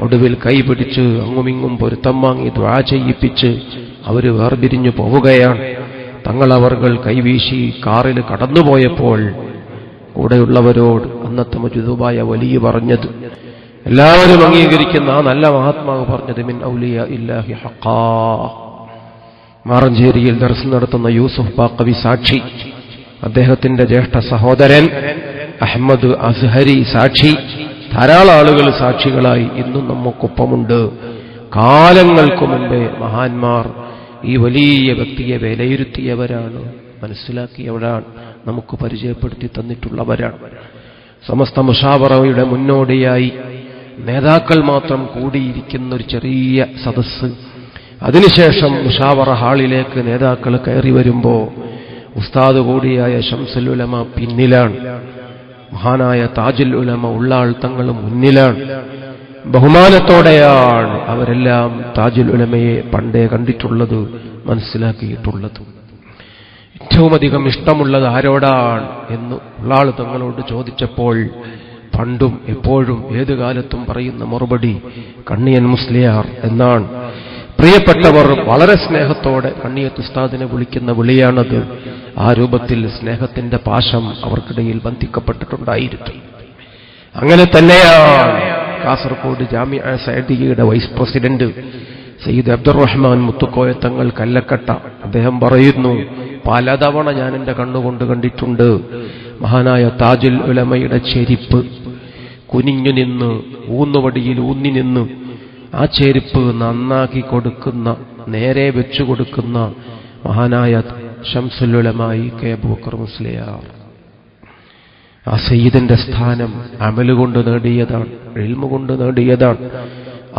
Speaker 1: ഒടുവിൽ കൈപിടിച്ച് അങ്ങുമിങ്ങും പൊരുത്തം വാങ്ങി ദുആ ചെയ്യിപ്പിച്ച് അവർ വേർപിരിഞ്ഞു പോവുകയാണ്. തങ്ങൾ അവർകൾ കൈവീശി കാറിൽ കടന്നുപോയപ്പോൾ കൂടെയുള്ളവരോട് അന്നത്തെ മജ്ദൂബായ വലിയ പറഞ്ഞത്, എല്ലാവരും അംഗീകരിക്കുന്ന ആ നല്ല മഹാത്മാവ് പറഞ്ഞത്, മിൻ ഔലിയാ ഇല്ലാഹി ഹഖാ. മാറഞ്ചേരിയിൽ ദർസ് നടത്തുന്ന യൂസുഫ് ബാഖവി സാക്ഷി, അദ്ദേഹത്തിന്റെ ജ്യേഷ്ഠ സഹോദരൻ അഹമ്മദ് അസ്ഹരി സാക്ഷി, ധാരാളം ആളുകൾ സാക്ഷികളായി ഇന്നും നമുക്കൊപ്പമുണ്ട്. കാലങ്ങൾക്ക് മുമ്പേ മഹാന്മാർ ഈ വലിയ വ്യക്തിയെ വിലയിരുത്തിയവരാണ്, മനസ്സിലാക്കിയവരാണ്, നമുക്ക് പരിചയപ്പെടുത്തി തന്നിട്ടുള്ളവരാണ്. സമസ്ത മുഷാവറയുടെ മുന്നോടിയായി നേതാക്കൾ മാത്രം കൂടിയിരിക്കുന്ന ഒരു ചെറിയ സദസ്സ്, അതിനുശേഷം മുഷാവറ ഹാളിലേക്ക് നേതാക്കൾ കയറി വരുമ്പോൾ ഉസ്താദ് കൂടിയായ ശംസുൽ ഉലമ പിന്നിലാണ്, മഹാനായ താജുൽ ഉലമ ഉള്ളാൾ തങ്ങൾ മുന്നിലാണ്. ബഹുമാനത്തോടെയാണ് അവരെല്ലാം താജുൽ ഉലമയെ പണ്ടേ കണ്ടിട്ടുള്ളത്, മനസ്സിലാക്കിയിട്ടുള്ളത്. ഏറ്റവും അധികം ഇഷ്ടമുള്ളത് ആരോടാണ് എന്ന് ഉള്ളാൾ തങ്ങളോട് ചോദിച്ചപ്പോൾ പണ്ടും എപ്പോഴും ഏതു കാലത്തും പറയുന്ന മറുപടി കണ്ണിയൻ മുസ്ലിയാർ എന്നാണ്. പ്രിയപ്പെട്ടവർ വളരെ സ്നേഹത്തോടെ കണ്ണിയത്ത് ഉസ്താദിനെ വിളിക്കുന്ന വിളിയാണത്. ആ രൂപത്തിൽ സ്നേഹത്തിന്റെ പാശം അവർക്കിടയിൽ ബന്ധിക്കപ്പെട്ടിട്ടുണ്ടായിരുന്നു. അങ്ങനെ തന്നെയാണ് കാസർഗോഡ് ജാമിഅ സഅദിയയുടെ വൈസ് പ്രസിഡന്റ് സയ്യിദ് അബ്ദുറഹ്മാൻ മുത്തുക്കോയ തങ്ങൾ കല്ലക്കട്ട. അദ്ദേഹം പറയുന്നു, പലതവണ ഞാൻ എന്റെ കണ്ണുകൊണ്ട് കണ്ടിട്ടുണ്ട് മഹാനായ താജുൽ ഉലമയുടെ ചെരിപ്പ് കുനിഞ്ഞു നിന്ന് ഊന്നുവടിയിൽ ഊന്നി നിന്ന് ആ ചെരുപ്പ് നന്നാക്കി കൊടുക്കുന്ന, നേരെ വെച്ചു കൊടുക്കുന്ന മഹാനായ ശംസുൽ ഉലമ കെ അബൂബക്കർ മുസ്ലിയാർ. ആ സയ്യിദിന്റെ സ്ഥാനം അമലുകൊണ്ട് നേടിയതാണ്, ഇൽമു കൊണ്ട് നേടിയതാണ്.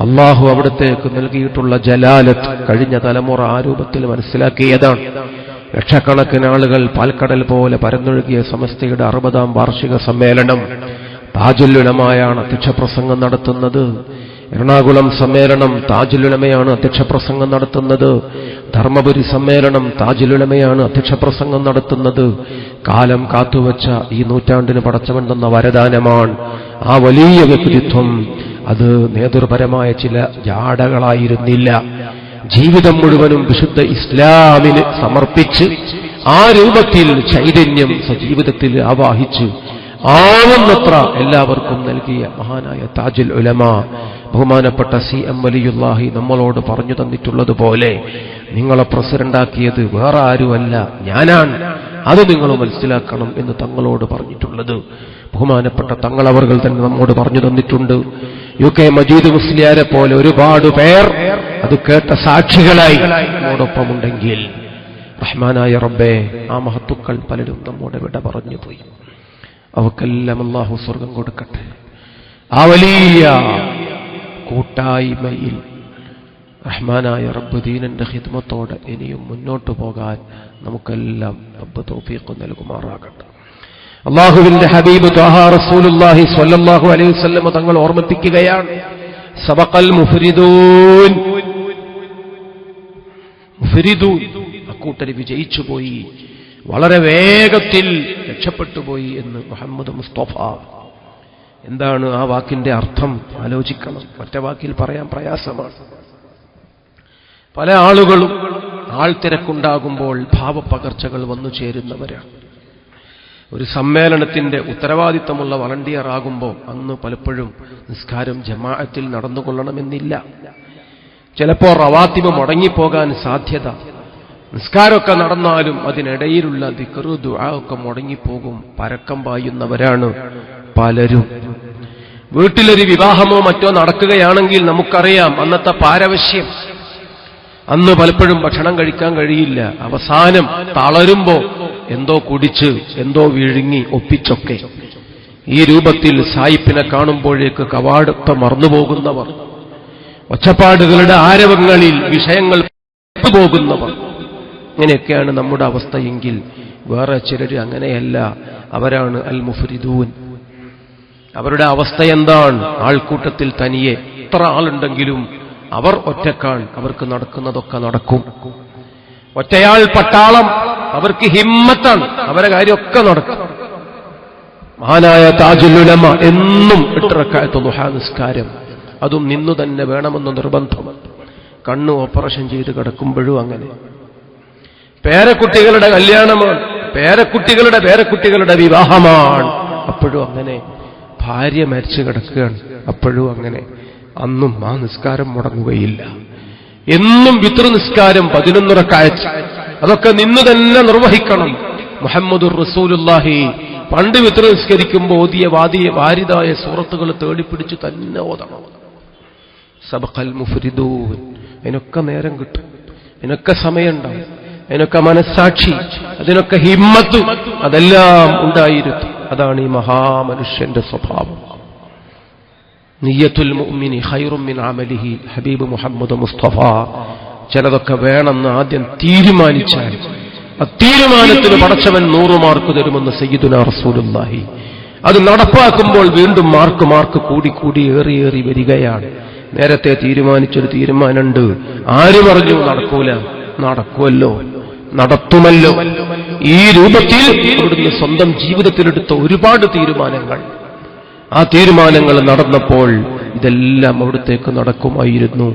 Speaker 1: അള്ളാഹു അവിടത്തേക്ക് നൽകിയിട്ടുള്ള ജലാലത്ത് കഴിഞ്ഞ തലമുറ ആ രൂപത്തിൽ മനസ്സിലാക്കിയതാണ്. ലക്ഷക്കണക്കിന് ആളുകൾ പാൽക്കടൽ പോലെ പരന്നൊഴുകിയ സമസ്തയുടെ 60ാം വാർഷിക സമ്മേളനം താജുൽ ഉലമയാണ് അധ്യക്ഷപ്രസംഗം നടത്തുന്നത്. എറണാകുളം സമ്മേളനം താജുൽ ഉലമയാണ് അധ്യക്ഷപ്രസംഗം നടത്തുന്നത്. ധർമ്മപുരി സമ്മേളനം താജുൽ ഉലമയാണ് അധ്യക്ഷപ്രസംഗം നടത്തുന്നത്. കാലം കാത്തുവച്ച ഈ നൂറ്റാണ്ടിന് പടച്ചവൻ തന്ന വരദാനമാണ് ആ വലിയ വ്യക്തിത്വം. അത് നേതൃപരമായ ചില ജാടകളായിരുന്നില്ല. ജീവിതം മുഴുവനും വിശുദ്ധ ഇസ്ലാമിന് സമർപ്പിച്ച് ആ രൂപത്തിൽ ചൈതന്യം സജീവിതത്തിൽ ആവാഹിച്ച് ആവുന്നത്ര എല്ലാവർക്കും നൽകിയ മഹാനായ താജുൽ ഉലമ, ബഹുമാനപ്പെട്ട CM വലിയുല്ലാഹി നമ്മളോട് പറഞ്ഞു തന്നിട്ടുള്ളതുപോലെ നിങ്ങളെ പ്രസിഡന്റാക്കിയത് വേറെ ആരുമല്ല, ഞാനാണ്, അത് നിങ്ങൾ മനസ്സിലാക്കണം എന്ന് തങ്ങളോട് പറഞ്ഞിട്ടുള്ളത് ബഹുമാനപ്പെട്ട തങ്ങളവർകൾ തന്നെ നമ്മോട് പറഞ്ഞു തന്നിട്ടുണ്ട്. UK മജീദ് മുസ്ലിയാരെ പോലെ ഒരുപാട് പേർ അത് കേട്ട സാക്ഷികളായി നമ്മോടൊപ്പമുണ്ടെങ്കിൽ റഹ്മാനായ റബ്ബേ, ആ മഹത്തുക്കൾ പലരും നമ്മോട് വിട പറഞ്ഞു പോയി. അവക്കെല്ലാം അല്ലാഹു സ്വർഗം കൊടുക്കട്ടെ. ആ വലിയ കൂട്ടായ്മയിൽ റഹ്മാനായ റബ്ബ് ദീനിന്റെ ഖിദ്മത്തോടെ ഇനിയും മുന്നോട്ടു പോകാൻ നമുക്കെല്ലാം റബ്ബ് തൗഫീഖ് നൽകുമാറാകട്ടെ. അല്ലാഹുവിന്റെ ഹബീബ് ത്വാഹ റസൂലുള്ളാഹി സ്വല്ലല്ലാഹു അലൈഹി വസല്ലം തങ്ങൾ ഓർമ്മിപ്പിക്കുകയാണ്, സബഖൽ മുഫ്രിദൂൻ, മുഫ്രിദൂൻ അക്കൂട്ടർ വിജയിച്ചുപോയി, വളരെ വേഗത്തിൽ രക്ഷപ്പെട്ടുപോയി എന്ന് മുഹമ്മദ് മുസ്തഫ. എന്താണ് ആ വാക്കിന്റെ അർത്ഥം? ആലോചിക്കണം. ഒറ്റ വാക്കിൽ പറയാൻ പ്രയാസമാണ്. പല ആളുകളും ആൾത്തിരക്കുണ്ടാകുമ്പോൾ ഭാവപ്പകർച്ചകൾ വന്നു ചേരുന്നവരാണ്. ഒരു സമ്മേളനത്തിന്റെ ഉത്തരവാദിത്തമുള്ള വളണ്ടിയർ ആകുമ്പോൾ അന്ന് പലപ്പോഴും നിസ്കാരം ജമാഅത്തിൽ നടന്നുകൊള്ളണമെന്നില്ല. ചിലപ്പോൾ റവാത്തിബ് മുടങ്ങിപ്പോകാൻ സാധ്യത. നിസ്കാരമൊക്കെ നടന്നാലും അതിനിടയിലുള്ള ദിക്റ് ദുആ ഒക്കെ മുടങ്ങിപ്പോകും. പരക്കം പായുന്നവരാണ് പലരും. വീട്ടിലൊരു വിവാഹമോ മറ്റോ നടക്കുകയാണെങ്കിൽ നമുക്കറിയാം അന്നത്തെ പാരവശ്യം. അന്ന് പലപ്പോഴും ഭക്ഷണം കഴിക്കാൻ കഴിയില്ല. അവസാനം തളരുമ്പോ എന്തോ കുടിച്ച് എന്തോ വിഴുങ്ങി ഒപ്പിച്ചൊക്കെ ഈ രൂപത്തിൽ സായിപ്പിനെ കാണുമ്പോഴേക്ക് കവാടത്തെ മറന്നുപോകുന്നവർ, ഒച്ചപ്പാടുകളുടെ ആരവങ്ങളിൽ വിഷയങ്ങൾ പോകുന്നവർ, ഇങ്ങനെയൊക്കെയാണ് നമ്മുടെ അവസ്ഥയെങ്കിൽ വേറെ ചിലർ അങ്ങനെയല്ല. അവരാണ് അൽ മുഫ്രിദൂൻ. അവരുടെ അവസ്ഥ എന്താണ്? ആൾക്കൂട്ടത്തിൽ തനിയെ എത്ര ആളുണ്ടെങ്കിലും അവർ ഒറ്റക്കാണ്. അവർക്ക് നടക്കുന്നതൊക്കെ നടക്കും. ഒറ്റയാൾ പട്ടാളം, അവർക്ക് ഹിമ്മത്താണ്, അവരെ കാര്യമൊക്കെ നടക്കും. മഹാനായ താജുൽ ഉലമ എന്നും 8 റക്അത്ത് ദുഹാ നിസ്കാരം, അതും നിന്നു തന്നെ വേണമെന്ന് നിർബന്ധം. കണ്ണ് ഓപ്പറേഷൻ ചെയ്ത് കിടക്കുമ്പോഴും അങ്ങനെ. പേരക്കുട്ടികളുടെ കല്യാണമാണ്, പേരക്കുട്ടികളുടെ വിവാഹമാണ്, അപ്പോഴും അങ്ങനെ. ഭാര്യ മരിച്ചു കിടക്കുകയാണ്, അപ്പോഴും അങ്ങനെ. അന്നും ആ നിസ്കാരം മുടങ്ങുകയില്ല. എന്നും വിത്ർ നിസ്കാരം 11 റക്അത്ത്, അതൊക്കെ നിന്നു തന്നെ നിർവഹിക്കണം. മുഹമ്മദുർ റസൂലുള്ളാഹി പണ്ട് വിത്ർ നിസ്കരിക്കുമ്പോൾ ഓതിയ വാരിദായ സൂറത്തുകൾ തേടിപ്പിടിച്ച് തന്നെ ഓതണം. സബഖൽ മുഫ്രിദൂൻ, അതിനൊക്കെ നേരം കിട്ടും. അതിനൊക്കെ സമയമുണ്ടാവും, അതിനൊക്കെ മനസ്സാക്ഷി, അതിനൊക്കെ ഹിമ്മത്ത്, അതെല്ലാം ഉണ്ടായിരുന്നു. അതാണ് ഈ മഹാമനുഷ്യന്റെ സ്വഭാവം. നിയ്യത്തുൽ മുഅ്മിനി ഖൈറും മിൻ അമലിഹി, ഹബീബ് മുഹമ്മദ് മുസ്തഫ. ചിലതൊക്കെ വേണമെന്ന് ആദ്യം തീരുമാനിച്ചാൽ ആ തീരുമാനത്തിന് പടച്ചവൻ 100 മാർക്ക് തരുമെന്ന് സയ്യിദുനാ റസൂലുള്ളാഹി. അത് നടപ്പാക്കുമ്പോൾ വീണ്ടും മാർക്ക് കൂടി ഏറി വരികയാണ്. നേരത്തെ തീരുമാനിച്ചൊരു തീരുമാനമുണ്ട്, ആര് പറഞ്ഞു നടക്കൂല? നടക്കുമല്ലോ, നടത്തുമല്ലോ. ഈ രൂപത്തിൽ അവിടുന്ന് സ്വന്തം ജീവിതത്തിലെടുത്ത ഒരുപാട് തീരുമാനങ്ങൾ, ആ തീരുമാനങ്ങൾ നടന്നപ്പോൾ ഇതെല്ലാം അവിടത്തേക്ക് നടക്കുമായിരുന്നു.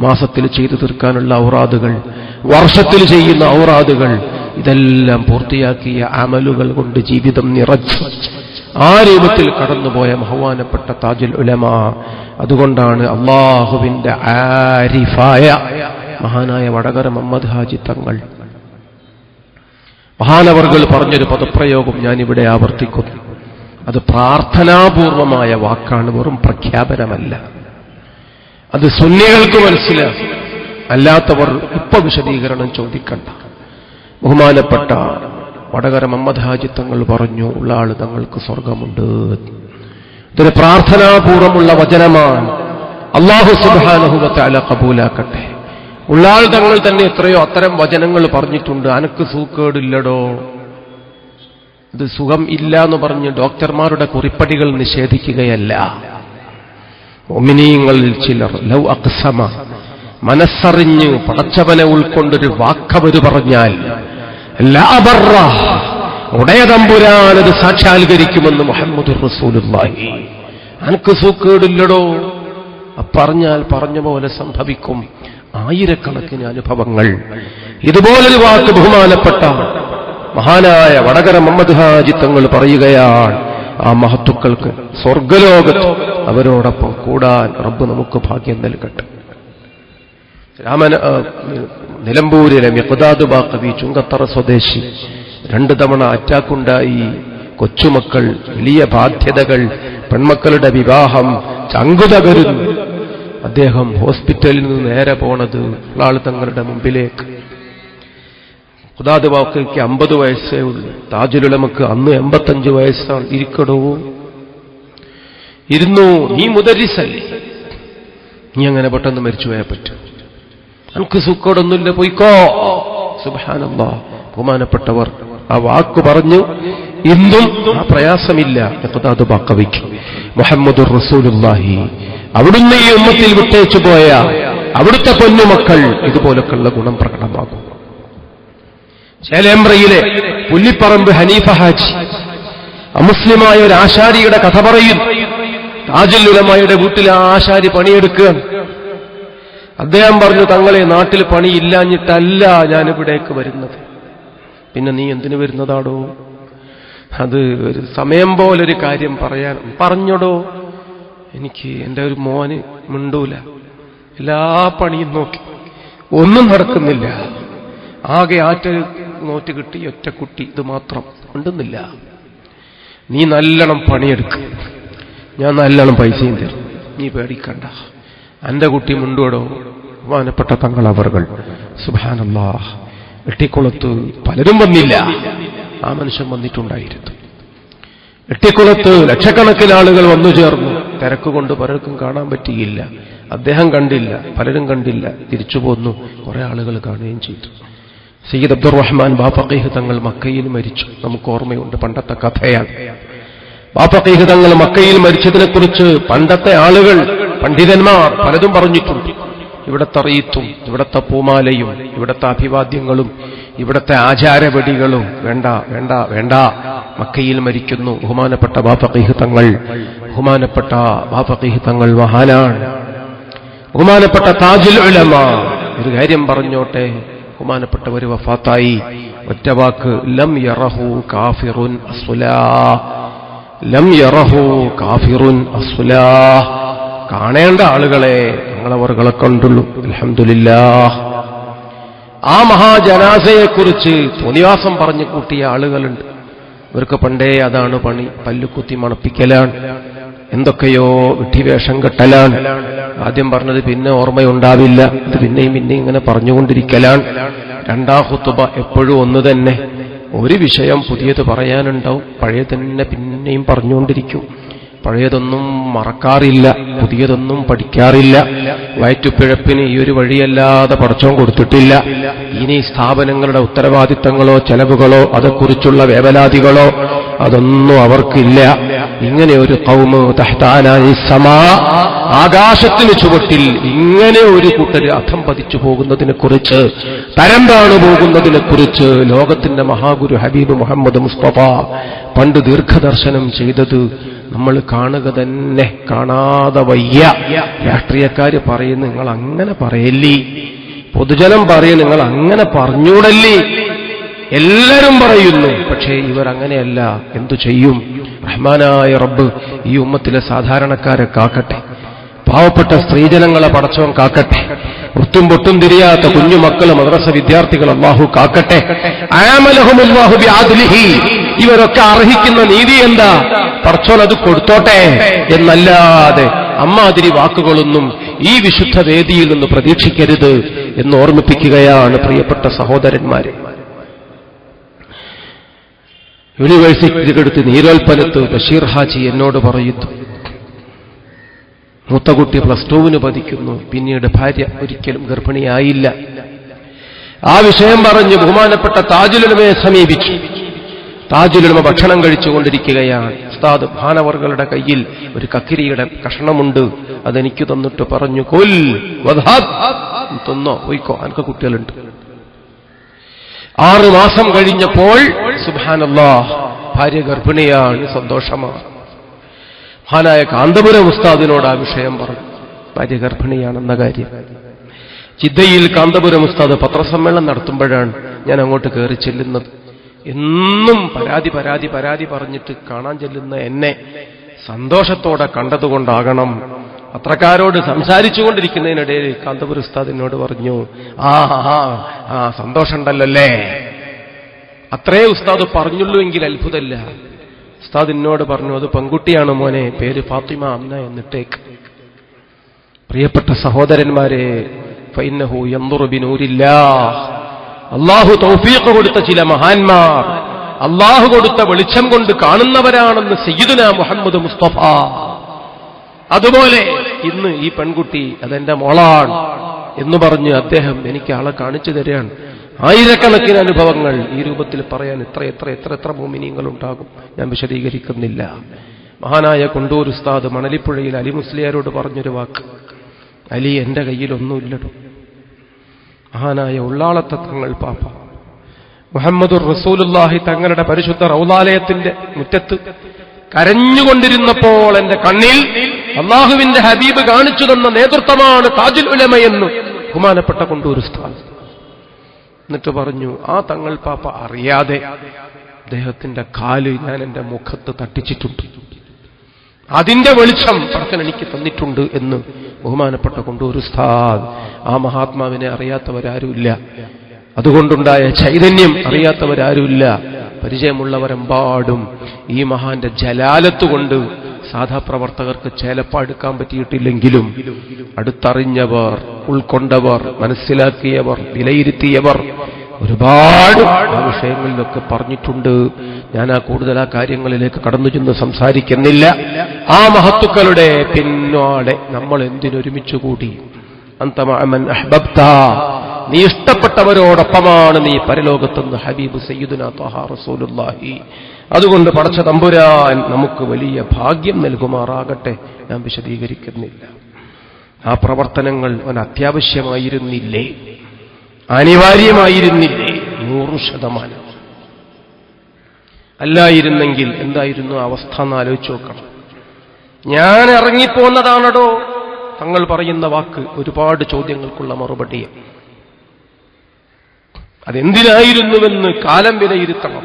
Speaker 1: മാസത്തിൽ ചെയ്തു തീർക്കാനുള്ള ഔറാദുകൾ, വർഷത്തിൽ ചെയ്യുന്ന ഔറാദുകൾ, ഇതെല്ലാം പൂർത്തിയാക്കിയ അമലുകൾ കൊണ്ട് ജീവിതം നിറച്ച് ആ രൂപത്തിൽ കടന്നുപോയ ബഹുമാനപ്പെട്ട താജുൽ ഉലമ. അതുകൊണ്ടാണ് അള്ളാഹുവിന്റെ ആരിഫായ മഹാനായ വടകര മുഹമ്മദ് ഹാജി തങ്ങൾ മഹാനവർകൾ പറഞ്ഞൊരു പദപ്രയോഗം ഞാനിവിടെ ആവർത്തിക്കുന്നു. അത് പ്രാർത്ഥനാപൂർവമായ വാക്കാണ്, വെറും പ്രഖ്യാപനമല്ല. അത് സുന്നികൾക്ക് മനസ്സിലാകും, അല്ലാത്തവർ ഇപ്പൊ വിശദീകരണം ചോദിക്കണ്ട. ബഹുമാനപ്പെട്ട വടകര മുഹമ്മദ് ഹാജി തങ്ങൾ പറഞ്ഞു, ഉള്ള ആള് തങ്ങൾക്ക് സ്വർഗമുണ്ട്. ഇതൊരു പ്രാർത്ഥനാപൂർവമുള്ള വചനമാണ്. അല്ലാഹു സുബ്ഹാനഹു വ തആല കബൂലാക്കട്ടെ. ഉള്ളാൾ തങ്ങൾ തന്നെ എത്രയോ അത്തരം വചനങ്ങൾ പറഞ്ഞിട്ടുണ്ട്. അനക്ക് സൂക്കേടില്ലടോ, ഇത് സുഖം ഇല്ല എന്ന് പറഞ്ഞ് ഡോക്ടർമാരുടെ കുറിപ്പടികൾ നിഷേധിക്കുകയല്ല. മുഅ്മിനീങ്ങളിൽ ചിലർ ലൗ അഖ്സമ, മനസ്സറിഞ്ഞ് പടച്ചവനെ ഉൾക്കൊണ്ടൊരു വാക്കവര് പറഞ്ഞാൽ ലാ ബർറ, ഉടയതമ്പുരാനത് സാക്ഷാത്കരിക്കുമെന്ന് മുഹമ്മദുർ റസൂലുള്ളാഹി. അനക്ക് സൂക്കേടില്ലടോ, പറഞ്ഞാൽ പറഞ്ഞ പോലെ സംഭവിക്കും. ആയിരക്കണക്കിന് അനുഭവങ്ങൾ. ഇതുപോലൊരു വാക്ക് ബഹുമാനപ്പെട്ട മഹാനായ വടകര മുഹമ്മദ് ഹാജി തങ്ങൾ പറയുകയാണ്. ആ മഹത്തുക്കൾക്ക് സ്വർഗലോകത്ത് അവരോടൊപ്പം കൂടാൻ റബ്ബ് നമുക്ക് ഭാഗ്യം നൽകട്ടെ. നിലമ്പൂരിലെ മിഖ്ദാദ് ബാഖവി ചുങ്കത്തറ സ്വദേശി 2 തവണ അറ്റാക്കുണ്ടായി. കൊച്ചുമക്കൾ, വലിയ ബാധ്യതകൾ, പെൺമക്കളുടെ വിവാഹം, ചങ്കുതകരുന്നു. അദ്ദേഹം ഹോസ്പിറ്റലിൽ നിന്ന് നേരെ പോണത് ഉള്ളാൾ തങ്ങളുടെ മുമ്പിലേക്ക്. ഖുദാദ് ബാഖവിക്ക് 50 വയസ്സേ ഉള്ളൂ. താജുൽ ഉലമക്ക് അന്ന് 85 വയസ്സാണ്. ഇരിക്കടോ, ഇരുന്നു. നീ മുദരിസല്ലേ, നീ അങ്ങനെ പെട്ടെന്ന് മരിച്ചു പോയാൽ പറ്റും? നമുക്ക് സുഖോടൊന്നുമില്ല, പോയിക്കോ. സുബ്ഹാനല്ലാഹ്. ബഹുമാനപ്പെട്ടവർ ആ വാക്ക് പറഞ്ഞു. ഇന്നും ആ പ്രയാസമില്ല ഖുദാദ് ബാഖവിക്ക്. മുഹമ്മദുർ റസൂലുള്ളാഹി അവിടുന്ന് ഈ ഉമ്മത്തിൽ വിട്ടേച്ചു പോയ അവിടുത്തെ പൊന്നുമക്കൾ ഇതുപോലൊക്കെയുള്ള ഗുണം പ്രകടമാകും. ചേലേമ്പ്രയിലെ പുല്ലിപ്പറമ്പ് ഹനീഫ ഹാജി അമുസ്ലിമായ ഒരു ആശാരിയുടെ കഥ പറയും. താജുൽ ഉലമയുടെ വീട്ടിൽ ആ ആശാരി പണിയെടുക്കുകയാണ്. അദ്ദേഹം പറഞ്ഞു, തങ്ങളെ നാട്ടിൽ പണിയില്ലാഞ്ഞിട്ടല്ല ഞാനിവിടേക്ക് വരുന്നത്. പിന്നെ നീ എന്തിനു വരുന്നതാടോ? അത് ഒരു സമയം പോലൊരു കാര്യം പറയാൻ. പറഞ്ഞോടോ. എനിക്ക് എൻ്റെ ഒരു മോന് മിണ്ടൂല, എല്ലാ പണിയും നോക്കി, ഒന്നും നടക്കുന്നില്ല. ആകെ ആറ്റൽ നോറ്റ് കിട്ടി, ഒറ്റ കുട്ടി, ഇത് മാത്രം മിണ്ടുന്നില്ല. നീ നല്ലോണം പണിയെടുക്കും, ഞാൻ നല്ലോണം പൈസയും തരും, നീ പേടിക്കണ്ട. എന്റെ കുട്ടി മിണ്ടുവടോ. ബഹുമാനപ്പെട്ട തങ്ങൾ അവർകൾ സുബ്ഹാനല്ലാഹ്. എട്ടിക്കുളത്ത് പലരും വന്നില്ല, ആ മനുഷ്യൻ വന്നിട്ടുണ്ടായിരുന്നു. എട്ടിക്കുളത്ത് ലക്ഷക്കണക്കിന് ആളുകൾ വന്നു ചേർന്നു. തിരക്കുകൊണ്ട് പലർക്കും കാണാൻ പറ്റിയില്ല. അദ്ദേഹം കണ്ടില്ല, പലരും കണ്ടില്ല, തിരിച്ചു പോന്നു. കുറെ ആളുകൾ കാണുകയും ചെയ്തു. സയ്യിദ് അബ്ദുറഹ്മാൻ ബാഫഖീഹ് തങ്ങൾ മക്കയിൽ മരിച്ചു. നമുക്ക് ഓർമ്മയുണ്ട്, പണ്ടത്തെ കഥയാണ്. ബാഫഖീഹ് തങ്ങൾ മക്കയിൽ മരിച്ചതിനെക്കുറിച്ച് പണ്ടത്തെ ആളുകൾ, പണ്ഡിതന്മാർ പലതും പറഞ്ഞിട്ടുണ്ട്. ഇവിടത്തെ റീത്തും ഇവിടത്തെ പൂമാലയും ഇവിടത്തെ അഭിവാദ്യങ്ങളും ഇവിടത്തെ ആചാരവടികളും വേണ്ട വേണ്ട വേണ്ട. മക്കയിൽ മരിക്കുന്നു ബഹുമാനപ്പെട്ട ബാഫഖീഹ് തങ്ങൾ. ബഹുമാനപ്പെട്ട ബാഫഖീഹ് തങ്ങൾ മഹാനാണ്. ബഹുമാനപ്പെട്ട താജുൽ ഉലമ. ഒരു കാര്യം പറഞ്ഞോട്ടെ, ബഹുമാനപ്പെട്ടവർ വഫാത്തായി. ഒറ്റ വാക്ക്, ലം യറഹു കാഫിറുൻ അസ്ലാ, ലം യറഹു കാഫിറുൻ അസ്ലാ. കാണേണ്ട ആളുകളെ ഞങ്ങളവർകളെ കണ്ടുള്ളൂ. അൽഹംദുലില്ലാഹ്. ആ മഹാജനാസയെക്കുറിച്ച് തോന്നിവാസം പറഞ്ഞു കൂട്ടിയ ആളുകളുണ്ട്. ഇവർക്ക് പണ്ടേ അതാണ് പണി, പല്ലുകുത്തി മണപ്പിക്കലാണ്. എന്തൊക്കെയോ വിഡ്ഢിവേഷം കെട്ടലാണ്. ആദ്യം പറഞ്ഞത് പിന്നെ ഓർമ്മയുണ്ടാവില്ല, ഇത് പിന്നെയും ഇങ്ങനെ പറഞ്ഞുകൊണ്ടിരിക്കലാണ്. രണ്ടാം ഖുതുബ എപ്പോഴും ഒന്ന് തന്നെ, ഒരു വിഷയം പുതിയത് പറയാനുണ്ടാവും, പഴയ തന്നെ പിന്നെയും പറഞ്ഞുകൊണ്ടിരിക്കും. പഴയതൊന്നും മറക്കാറില്ല, പുതിയതൊന്നും പഠിക്കാറില്ല. വയറ്റുപിഴപ്പിന് ഈ ഒരു വഴിയല്ലാതെ പടച്ചോൻ കൊടുത്തിട്ടില്ല. ഇനി സ്ഥാപനങ്ങളുടെ ഉത്തരവാദിത്തങ്ങളോ ചെലവുകളോ അതേക്കുറിച്ചുള്ള വേവലാതികളോ അതൊന്നും അവർക്കില്ല. ഇങ്ങനെ ഒരു ഖൗമ് തഹ്താനായി സമാ, ആകാശത്തിന് ചുവട്ടിൽ ഇങ്ങനെ ഒരു കൂട്ടര് അധം പതിച്ചു പോകുന്നതിനെ കുറിച്ച്, തരം താണു പോകുന്നതിനെ കുറിച്ച് ലോകത്തിന്റെ മഹാഗുരു ഹബീബ് മുഹമ്മദ് മുസ്തഫ പണ്ട് ദീർഘദർശനം ചെയ്തത് നമ്മൾ കാണുക തന്നെ, കാണാതെ വയ്യ. രാഷ്ട്രീയക്കാര് പറയുന്നു നിങ്ങൾ അങ്ങനെ പറയല്ലേ, പൊതുജനം പറയും നിങ്ങൾ അങ്ങനെ പറഞ്ഞൂടല്ലേ, എല്ലാവരും പറയുന്നു. പക്ഷേ ഇവരങ്ങനെയല്ല. എന്തു ചെയ്യും? റഹ്മാനായ റബ്ബ് ഈ ഉമ്മത്തിലെ സാധാരണക്കാരെ കാക്കട്ടെ, പാവപ്പെട്ട സ്ത്രീജനങ്ങളെ പടച്ചവൻ കാക്കട്ടെ, വൃത്തും പൊട്ടും തിരിയാത്ത കുഞ്ഞുമക്കള് മദ്രസ വിദ്യാർത്ഥികൾ അല്ലാഹു കാക്കട്ടെ. അഅമലഹുമുല്ലാഹു ബിഅദ്ലിഹി, ഇവരൊക്കെ അർഹിക്കുന്ന നീതി എന്താ പടച്ചോൻ അത് കൊടുത്തോട്ടെ എന്നല്ലാതെ അമ്മാതിരി വാക്കുകളൊന്നും ഈ വിശുദ്ധ വേദിയിൽ നിന്ന് പ്രതീക്ഷിക്കരുത് എന്ന് ഓർമ്മിപ്പിക്കുകയാണ് പ്രിയപ്പെട്ട സഹോദരന്മാരെ. യൂണിവേഴ്സിറ്റിക്കടുത്ത് നീരോൽപ്പലത്ത് ബഷീർ ഹാജി എന്നോട് പറയുന്നു, മൂത്തകുട്ടി +2 പഠിക്കുന്നു, പിന്നീട് ഭാര്യ ഒരിക്കലും ഗർഭിണിയായില്ല. ആ വിഷയം പറഞ്ഞ് ബഹുമാനപ്പെട്ട താജുൽ ഉലമയെ സമീപിച്ചു. താജുൽ ഉലമ ഭക്ഷണം കഴിച്ചുകൊണ്ടിരിക്കുകയാണ്. ഉസ്താദ് ഭാനവർകളുടെ കയ്യിൽ ഒരു കക്കിരിയുടെ കഷണമുണ്ട്, അതെനിക്ക് തന്നിട്ട് പറഞ്ഞു, കുൽ വദ്ഹബ്, തിന്നോ പോയിക്കോ, അനക്ക് കുട്ടികളുണ്ട്. 6 മാസം കഴിഞ്ഞപ്പോൾ സുബ്ഹാനല്ലാഹ് ഭാര്യ ഗർഭിണിയാണ്, സന്തോഷമാണ്. മഹാനായ കാന്തപുരം ഉസ്താദിനോട് ആ വിഷയം പറഞ്ഞു, ഭാര്യ ഗർഭിണിയാണെന്ന കാര്യം. ജിദ്ദയിൽ കാന്തപുരം ഉസ്താദ് പത്രസമ്മേളനം നടത്തുമ്പോഴാണ് ഞാൻ അങ്ങോട്ട് കയറി ചെല്ലുന്നത്. എന്നും പരാതി പറഞ്ഞിട്ട് കാണാൻ ചെല്ലുന്ന എന്നെ സന്തോഷത്തോടെ കണ്ടതുകൊണ്ടാകണം. പത്രക്കാരോട് സംസാരിച്ചുകൊണ്ടിരിക്കുന്നതിനിടയിൽ കാന്തപുരം ഉസ്താദിനോട് പറഞ്ഞു, ആ സന്തോഷമുണ്ടല്ലേ. അത്രേ ഉസ്താദ് പറഞ്ഞുള്ളൂ എങ്കിൽ അത്ഭുതമല്ല. ഉസ്താദ് എന്നോട് പറഞ്ഞു, അത് പെൺകുട്ടിയാണ് മോനെ, പേര് ഫാത്തിമ അന്ന എന്നിട്ടേക്ക്. പ്രിയപ്പെട്ട സഹോദരന്മാരെ, ഫഇന്നഹു യൻദുറു ബിനൂരില്ലാഹ്, അല്ലാഹു തൗഫീഖ് കൊടുത്ത ചില മഹാന്മാർ അല്ലാഹു കൊടുത്ത വെളിച്ചം കൊണ്ട് കാണുന്നവരാണെന്ന് സയ്യിദുനാ മുഹമ്മദ് മുസ്തഫ. അതുപോലെ ഇന്ന് ഈ പെൺകുട്ടി അതെന്റെ മോളാണ് എന്ന് പറഞ്ഞ് അദ്ദേഹം എനിക്ക് ആളെ കാണിച്ചു തരികയാണ്. ആയിരക്കണക്കിന് അനുഭവങ്ങൾ ഈ രൂപത്തിൽ പറയാൻ എത്ര മോമിനീങ്ങൾ ഉണ്ടാകും, ഞാൻ വിശദീകരിക്കുന്നില്ല. മഹാനായ കൊണ്ടൂർ ഉസ്താദ് മണലിപ്പുഴയിൽ അലി മുസ്ലിയാരോട് പറഞ്ഞൊരു വാക്ക്, അലി എന്റെ കയ്യിലൊന്നുമില്ലടോ. മഹാനായ ഉള്ളാളത്തെ തങ്ങൾ പാപ്പ മുഹമ്മദുർ റസൂലുള്ളാഹി തങ്ങളുടെ പരിശുദ്ധ റൗളാലയത്തിന്റെ മുറ്റത്ത് കരഞ്ഞുകൊണ്ടിരുന്നപ്പോൾ എന്റെ കണ്ണിൽ അള്ളാഹുവിന്റെ ഹബീബ് കാണിച്ചു തന്ന നേതൃത്വമാണ് താജുൽ ഉലമയെന്ന് ബഹുമാനപ്പെട്ട കൊണ്ടൂർ ഉസ്താദ്. എന്നിട്ട് പറഞ്ഞു, ആ തങ്ങൾ പാപ്പ അറിയാതെ അദ്ദേഹത്തിന്റെ കാല് ഞാൻ എന്റെ മുഖത്ത് തട്ടിച്ചിട്ടുണ്ട്, അതിന്റെ വെളിച്ചം പടച്ചൻ എനിക്ക് തന്നിട്ടുണ്ട് എന്ന് ബഹുമാനപ്പെട്ട കൊണ്ടൂർ ഉസ്താദ്. ആ മഹാത്മാവിനെ അറിയാത്തവരാരുമില്ല, അതുകൊണ്ടുണ്ടായ ചൈതന്യം അറിയാത്തവരാരുമില്ല. പരിചയമുള്ളവരെമ്പാടും ഈ മഹാന്റെ ജലാലത്തുകൊണ്ട് സാധാ പ്രവർത്തകർക്ക് ചേലപ്പാടുക്കാൻ പറ്റിയിട്ടില്ലെങ്കിലും അടുത്തറിഞ്ഞവർ, ഉൾക്കൊണ്ടവർ, മനസ്സിലാക്കിയവർ, വിലയിരുത്തിയവർ ഒരുപാട് ആ വിഷയങ്ങളിലൊക്കെ പറഞ്ഞിട്ടുണ്ട്. ഞാൻ കൂടുതൽ ആ കാര്യങ്ങളിലേക്ക് കടന്നു ചെന്ന് സംസാരിക്കുന്നില്ല. ആ മഹത്തുക്കളുടെ പിന്നാലെ നമ്മൾ എന്തിനൊരുമിച്ചുകൂടി? അന്ത മഅമൻ അഹ്ബബ്ത, നീ ഇഷ്ടപ്പെട്ടവരോടൊപ്പമാണ് നീ പരലോകത്തെന്ന് ഹബീബ് സയ്യിദുനാ ത്വഹാ റസൂലുള്ളാഹി. അതുകൊണ്ട് പടച്ച തമ്പുരാൻ നമുക്ക് വലിയ ഭാഗ്യം നൽകുമാറാകട്ടെ. ഞാൻ വിശദീകരിക്കുന്നില്ല. ആ പ്രവർത്തനങ്ങൾ അത്യാവശ്യമായിരുന്നില്ലേ, അനിവാര്യമായിരുന്നില്ലേ? 100%. അല്ലായിരുന്നെങ്കിൽ എന്തായിരുന്നു അവസ്ഥ എന്ന് ആലോചിച്ച് നോക്കണം. ഞാൻ ഇറങ്ങിപ്പോന്നതാണടോ തങ്ങൾ പറയുന്ന വാക്ക് ഒരുപാട് ചോദ്യങ്ങൾക്കുള്ള മറുപടിയാണ്. അതെന്തിനായിരുന്നുവെന്ന് കാലം വിലയിരുത്തണം.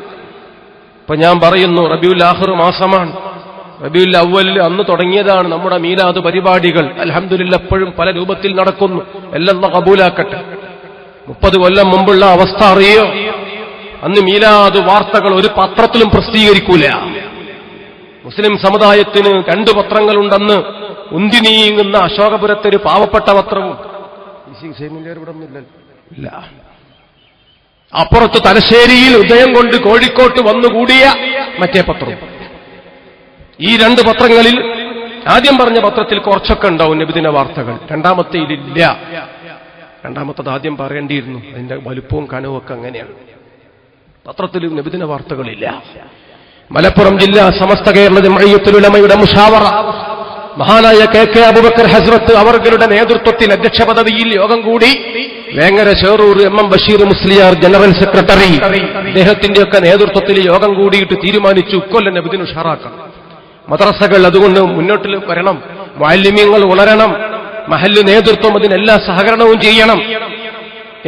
Speaker 1: ഇപ്പൊ ഞാൻ പറയുന്നു, റബീഉൽ ആഖിർ മാസമാണ്, റബീഉൽ അവ്വൽ അന്ന് തുടങ്ങിയതാണ് നമ്മുടെ മീലാദ് പരിപാടികൾ. അൽഹംദുലില്ലാഹ് എപ്പോഴും പല രൂപത്തിൽ നടക്കുന്നു, എല്ലാം കബൂലാക്കട്ടെ. 30 കൊല്ലം മുമ്പുള്ള അവസ്ഥ അറിയോ? അന്ന് മീലാദ് വാർത്തകൾ ഒരു പത്രത്തിലും പ്രസിദ്ധീകരിക്കൂല. മുസ്ലിം സമുദായത്തിന് 2 പത്രങ്ങളുണ്ടെന്ന് ഉന്തി നീങ്ങുന്ന അശോകപുരത്തൊരു പാവപ്പെട്ട പത്രവും ഇല്ല. അപ്പുറത്ത് തലശ്ശേരിയിൽ ഉദയം കൊണ്ട് കോഴിക്കോട്ട് വന്നുകൂടിയ മറ്റേ പത്രം. ഈ 2 പത്രങ്ങളിൽ ആദ്യം പറഞ്ഞ പത്രത്തിൽ കുറച്ചൊക്കെ ഉണ്ടാവും നബിദിന വാർത്തകൾ, രണ്ടാമത്തേതിലില്ല. രണ്ടാമത്തത് ആദ്യം പറയേണ്ടിയിരുന്നു, അതിന്റെ വലുപ്പവും കനവും ഒക്കെ അങ്ങനെയാണ്. പത്രത്തിൽ നബിദിന വാർത്തകളില്ല. മലപ്പുറം ജില്ലാ സമസ്ത കേരള ജംഇയ്യത്തുൽ ഉലമയുടെ മുശാവറ മഹാനായ KK അബൂബക്കർ ഹസ്രത്ത് അവരുടെ നേതൃത്വത്തിൽ അധ്യക്ഷ പദവിയിൽ യോഗം കൂടി. Vengara Cherur MM Basheer Musliyar general secretary അദ്ദേഹത്തിന്റെയൊക്കെ നേതൃത്വത്തിൽ യോഗം കൂടിയിട്ട് തീരുമാനിച്ചു ഇക്കൊല്ലം നബിദിന ഉഷാറാക്കണം. മദ്രസകൾ അതുകൊണ്ട് മുന്നോട്ട് വരണം, മുഅല്ലിമീങ്ങൾ ഉണരണം, മഹല്ല് നേതൃത്വം അതിനെല്ലാ സഹകരണവും ചെയ്യണം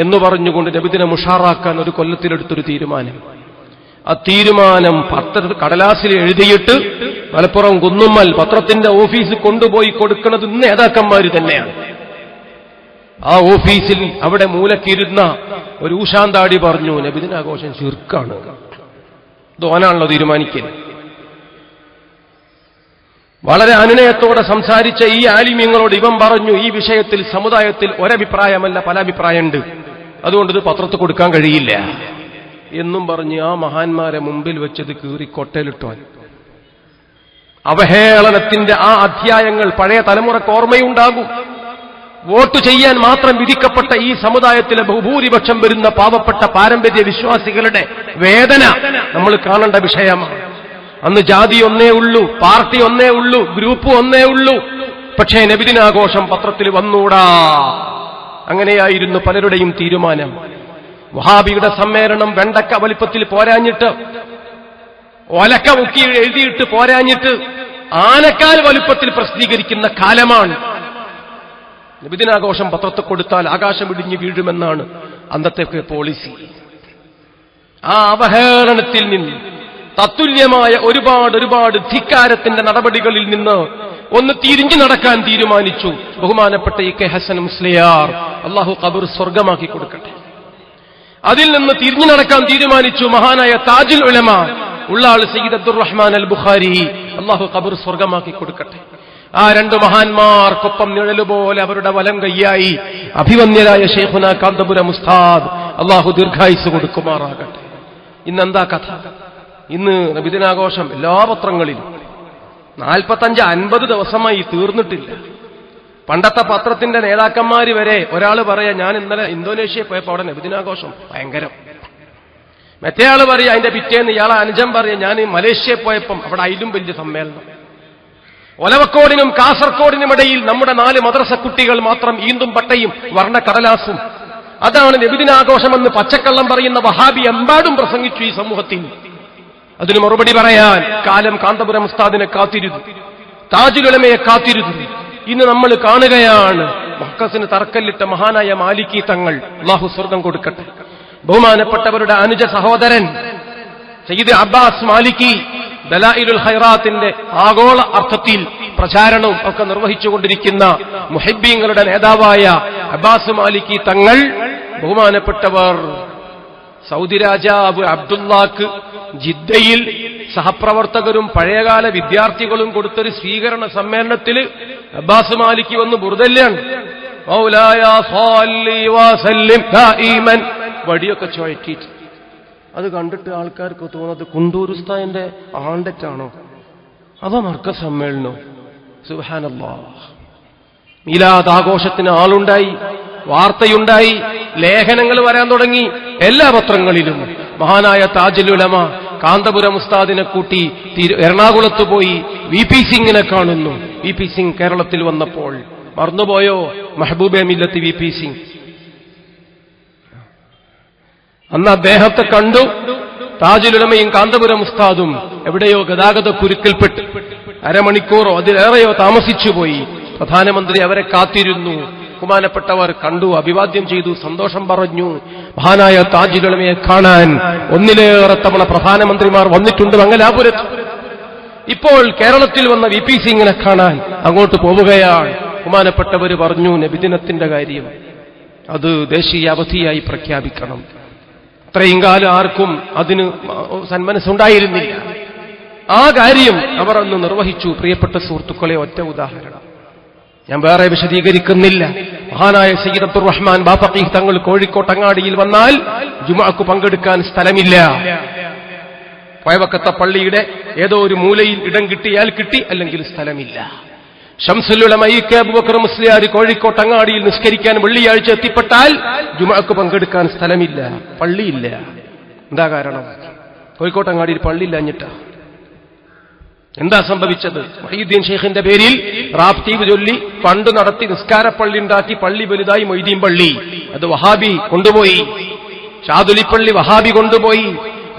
Speaker 1: എന്ന് പറഞ്ഞുകൊണ്ട് നബിദിനം ഉഷാറാക്കാൻ ഒരു കൊല്ലത്തിലെടുത്തൊരു തീരുമാനം. ആ തീരുമാനം കടലാസിൽ എഴുതിയിട്ട് മലപ്പുറം കുന്നുമ്മൽ പത്രത്തിന്റെ ഓഫീസിൽ കൊണ്ടുപോയി കൊടുക്കുന്നത് നേതാക്കന്മാർ തന്നെയാണ്. ആ ഓഫീസിൽ അവിടെ മൂലക്കിരുന്ന ഒരു ഊശാന്താടി പറഞ്ഞു, നബിദിനാഘോഷം ശിർക്കാണ്. ദോനാണല്ലോ തീരുമാനിക്കൽ. വളരെ അനുനയത്തോടെ സംസാരിച്ച ഈ ആലിമ്യങ്ങളോട് ഇവൻ പറഞ്ഞു, ഈ വിഷയത്തിൽ സമുദായത്തിൽ ഒരഭിപ്രായമല്ല പല അഭിപ്രായമുണ്ട്, അതുകൊണ്ട് ഇത് പത്രത്തിൽ കൊടുക്കാൻ കഴിയില്ല എന്നും പറഞ്ഞ് ആ മഹാന്മാരെ മുമ്പിൽ വെച്ചത് കീറി കൊട്ടയിലിട്ടോൻ. അവഹേളനത്തിന്റെ ആ അധ്യായങ്ങൾ പഴയ തലമുറക്ക് ഓർമ്മയുണ്ടാകും. വോട്ട് ചെയ്യാൻ മാത്രം വിധിക്കപ്പെട്ട ഈ സമുദായത്തിലെ ബഹുഭൂരിപക്ഷം വരുന്ന പാവപ്പെട്ട പാരമ്പര്യ വിശ്വാസികളുടെ വേദന നമ്മൾ കാണേണ്ട വിഷയമാണ്. അന്ന് ജാതി ഒന്നേ ഉള്ളൂ, പാർട്ടി ഒന്നേ ഉള്ളൂ, ഗ്രൂപ്പ് ഒന്നേ ഉള്ളൂ. പക്ഷേ നബിദിനാഘോഷം പത്രത്തിൽ വന്നൂടാ. അങ്ങനെയായിരുന്നു പലരുടെയും തീരുമാനം. വഹാബിയുടെ സമ്മേളനം വെണ്ടക്ക വലിപ്പത്തിൽ പോരാഞ്ഞിട്ട്, ഒലക്ക മുക്കി എഴുതിയിട്ട് പോരാഞ്ഞിട്ട് ആനക്കാൽ വലുപ്പത്തിൽ പ്രസിദ്ധീകരിക്കുന്ന കാലമാണ്. നബിദിനാഘോഷം പത്രത്തിൽ കൊടുത്താൽ ആകാശം ഇടിഞ്ഞു വീഴുമെന്നാണ് അന്നത്തെ പോളിസി. ആ അവഹേളനത്തിൽ നിന്ന് തത്തുല്യമായ ഒരുപാട് ധിക്കാരത്തിന്റെ നടപടികളിൽ നിന്ന് ഒന്ന് തിരിഞ്ഞു നടക്കാൻ തീരുമാനിച്ചു ബഹുമാനപ്പെട്ട KK ഹസൻ മുസ്ലിയാർ, അള്ളാഹു ഖബർ സ്വർഗമാക്കി കൊടുക്കട്ടെ. അതിൽ നിന്ന് തിരിഞ്ഞു നടക്കാൻ തീരുമാനിച്ചു മഹാനായ താജുൽ ഉലമ ഉള്ള ആൾ സയ്യിദ് അബ്ദുറഹ്മാൻ അൽ ബുഖാരി, അള്ളാഹു ഖബർ സ്വർഗമാക്കി കൊടുക്കട്ടെ. ആ 2 മഹാന്മാർക്കൊപ്പം നിഴലുപോലെ അവരുടെ വലം കയ്യായി അഭിവന്യരായ ശൈഖുന കാന്തപുരം ഉസ്താദ്, അള്ളാഹു ദീർഘായുസ് കൊടുക്കുമാറാകട്ടെ. ഇന്നെന്താ കഥ? ഇന്ന് നബിദിനാഘോഷം എല്ലാ പത്രങ്ങളിലും 45-50 ദിവസമായി തീർന്നിട്ടില്ല. പണ്ടത്തെ പത്രത്തിന്റെ നേതാക്കന്മാര് വരെ ഒരാൾ പറയാ, ഞാൻ ഇന്നലെ ഇന്തോനേഷ്യയിൽ പോയപ്പോ അവിടെ നബിദിനാഘോഷം ഭയങ്കരം. മറ്റേ ആള് പറയാ അതിന്റെ പിറ്റേന്ന് ഇയാളെ അനുജൻ പറയാ, ഞാൻ മലേഷ്യയിൽ പോയപ്പം അവിടെ അതിലും വലിയ സമ്മേളനം. ഒലവക്കോടിനും കാസർകോടിനുമിടയിൽ നമ്മുടെ 4 മദ്രസ കുട്ടികൾ മാത്രം ഈന്തും പട്ടയും വർണ്ണ കടലാസും. അതാണ് നബിദിനാഘോഷമെന്ന് പച്ചക്കള്ളം പറയുന്ന വഹാബി എമ്പാടും പ്രസംഗിച്ചു ഈ സമൂഹത്തിൽ. അതിന് മറുപടി പറയാൻ കാലം കാന്തപുരം ഉസ്താദിനെ കാത്തിരുന്നു, താജുൽ ഉലമയെ കാത്തിരുന്നു. ഇന്ന് നമ്മൾ കാണുകയാണ് മഹ്കസിന് തറക്കല്ലിട്ട മഹാനായ മാലിക്കി തങ്ങൾ, അല്ലാഹു സ്വർഗം കൊടുക്കട്ടെ. ബഹുമാനപ്പെട്ടവരുടെ അനുജ സഹോദരൻ സയ്യിദ് അബ്ബാസ് മാലിക്കി ദലായിലുൽ ഖൈറാത്തിന്റെ ആഗോള അർത്ഥത്തിൽ പ്രചാരണവും ഒക്കെ നിർവഹിച്ചുകൊണ്ടിരിക്കുന്ന മുഹിബ്ബീങ്ങളുടെ നേതാവായ അബ്ബാസ് മാലിക്കി തങ്ങൾ, ബഹുമാനപ്പെട്ടവർ സൗദി രാജാവ് അബ്ദുള്ളാക്ക് ജിദ്ദയിൽ സഹപ്രവർത്തകരും പഴയകാല വിദ്യാർത്ഥികളും കൊടുത്തൊരു സ്വീകരണ സമ്മേളനത്തിൽ അബ്ബാസ് മാലിക്കി വന്ന് ബുർദല്ലാണ് മൗലായ സ്വല്ലി വസല്ലിം ദായിമൻ വടിയൊക്കെ ചുഴറ്റിയിട്ട്. അത് കണ്ടിട്ട് ആൾക്കാർക്ക് തോന്നുന്നത് കുണ്ടൂർ ഉസ്താദിന്റെ ആണ്ടറ്റാണോ അതോ മർക്കസ് സമ്മേളനോ? സുബ്ഹാനല്ലാഹ്. മീലാദ് ആഘോഷത്തിന് ആളുണ്ടായി, വാർത്തയുണ്ടായി, ലേഖനങ്ങൾ വരാൻ തുടങ്ങി എല്ലാ പത്രങ്ങളിലും. മഹാനായ താജുൽ ഉലമ കാന്തപുരം ഉസ്താദിനെ കൂട്ടി എറണാകുളത്ത് പോയി VP സിംഗിനെ കാണുന്നു. VP സിംഗ് കേരളത്തിൽ വന്നപ്പോൾ മറന്നുപോയോ മെഹബൂബെ മില്ലത്ത് VP സിംഗ്? അന്ന് അദ്ദേഹത്തെ കണ്ടു. താജുൽ ഉലമയും കാന്തപുരം ഉസ്താദും എവിടെയോ ഗതാഗത കുരുക്കിൽപ്പെട്ട് അരമണിക്കൂറോ അതിലേറെയോ താമസിച്ചുപോയി. പ്രധാനമന്ത്രി അവരെ കാത്തിരുന്നു. ബഹുമാനപ്പെട്ടവർ കണ്ടു, അഭിവാദ്യം ചെയ്തു, സന്തോഷം പറഞ്ഞു. മഹാനായ താജുൽ ഉലമയെ കാണാൻ 1 തവണ പ്രധാനമന്ത്രിമാർ വന്നിട്ടുണ്ട് മംഗലാപുരത്ത്. ഇപ്പോൾ കേരളത്തിൽ വന്ന VP സിംഗിനെ കാണാൻ അങ്ങോട്ട് പോവുകയാണ്. ബഹുമാനപ്പെട്ടവർ പറഞ്ഞു, നബിദിനത്തിന്റെ കാര്യം അത് ദേശീയ അവധിയായി പ്രഖ്യാപിക്കണം. ഇത്രയും കാലം ആർക്കും അതിന് സന്മനസ്സുണ്ടായിരുന്നില്ല. ആ കാര്യം അവർ അന്ന് നിർവഹിച്ചു. പ്രിയപ്പെട്ട സുഹൃത്തുക്കളെ, ഒറ്റ ഉദാഹരണം ഞാൻ വേറെ വിശദീകരിക്കുന്നില്ല. മഹാനായ സയ്യിദ് അബ്ദുറഹ്മാൻ ബാഫഖി തങ്ങൾ കോഴിക്കോട്ടങ്ങാടിയിൽ വന്നാൽ ജുമുഅക്ക് പങ്കെടുക്കാൻ സ്ഥലമില്ല. പയവക്കത്ത പള്ളിയുടെ ഏതോ ഒരു മൂലയിൽ ഇടം കിട്ടിയാൽ കിട്ടി, അല്ലെങ്കിൽ സ്ഥലമില്ല. ശംസുൽ ഉലമ കെ അബൂബക്കർ മുസ്ലിയാർ കോഴിക്കോട്ടങ്ങാടിയിൽ നിസ്കരിക്കാൻ വെള്ളിയാഴ്ച എത്തിപ്പെട്ടാൽ ജുമുഅക്ക് പങ്കെടുക്കാൻ സ്ഥലമില്ല, പള്ളിയില്ല. എന്താ കാരണം? കോഴിക്കോട്ടങ്ങാടിയിൽ പള്ളിയില്ലാഞ്ഞിട്ടാ. എന്താ സംഭവിച്ചത്? മൊഹീദ്ദീൻ ഷെയ്ഖിന്റെ പേരിൽ റാപ്തീവ് ചൊല്ലി ഫണ്ട് നടത്തി നിസ്കാരപ്പള്ളി ഉണ്ടാക്കി, പള്ളി വലുതായി മൊയ്തീൻ പള്ളി. അത് വഹാബി കൊണ്ടുപോയി. ഷാദുലിപ്പള്ളി വഹാബി കൊണ്ടുപോയി.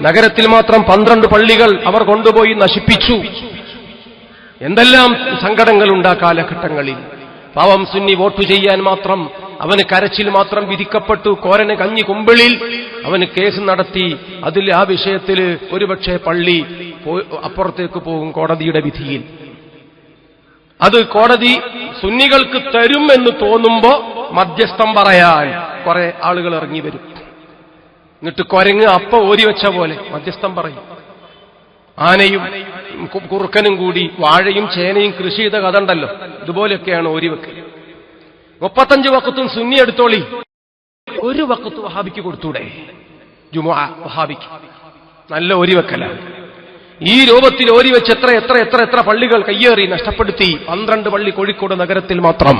Speaker 1: നഗരത്തിൽ മാത്രം 12 പള്ളികൾ അവർ കൊണ്ടുപോയി നശിപ്പിച്ചു. എന്തെല്ലാം സങ്കടങ്ങളുണ്ട് ആ കാലഘട്ടങ്ങളിൽ. പാവം സുന്നി വോട്ട് ചെയ്യാൻ മാത്രം, അവന് കരച്ചിൽ മാത്രം വിധിക്കപ്പെട്ടു. കോരന് കഞ്ഞി കുമ്പിളിൽ അവന് കേസ് നടത്തി. അതിൽ ആ വിഷയത്തിൽ ഒരുപക്ഷെ പള്ളി അപ്പുറത്തേക്ക് പോകും കോടതിയുടെ വിധിയിൽ. അത് കോടതി സുന്നികൾക്ക് തരും എന്ന് തോന്നുമ്പോ മധ്യസ്ഥം പറയാൻ കുറെ ആളുകൾ ഇറങ്ങി വരും. എന്നിട്ട് കൊരങ്ങ് അപ്പ ഓരിവെച്ച പോലെ മധ്യസ്ഥം പറയും. ആനയും കുറുക്കനും കൂടി വാഴയും ചേനയും കൃഷി ചെയ്ത കഥ ഉണ്ടല്ലോ, ഇതുപോലെയൊക്കെയാണ് ഓരിവെക്കൽ. 35 വഖത്തും സുന്നി എടുത്തോളി, ഒരു വഖത്ത് വഹാബിക്ക് കൊടുത്തൂടെ? ജുമുഅ വഹാബിക്ക് നല്ല ഓരിവെക്കലാണ്. ഈ രൂപത്തിൽ ഓരിവെച്ച് എത്ര എത്ര എത്ര എത്ര പള്ളികൾ കയ്യേറി നഷ്ടപ്പെടുത്തി. 12 പള്ളി കോഴിക്കോട് നഗരത്തിൽ മാത്രം.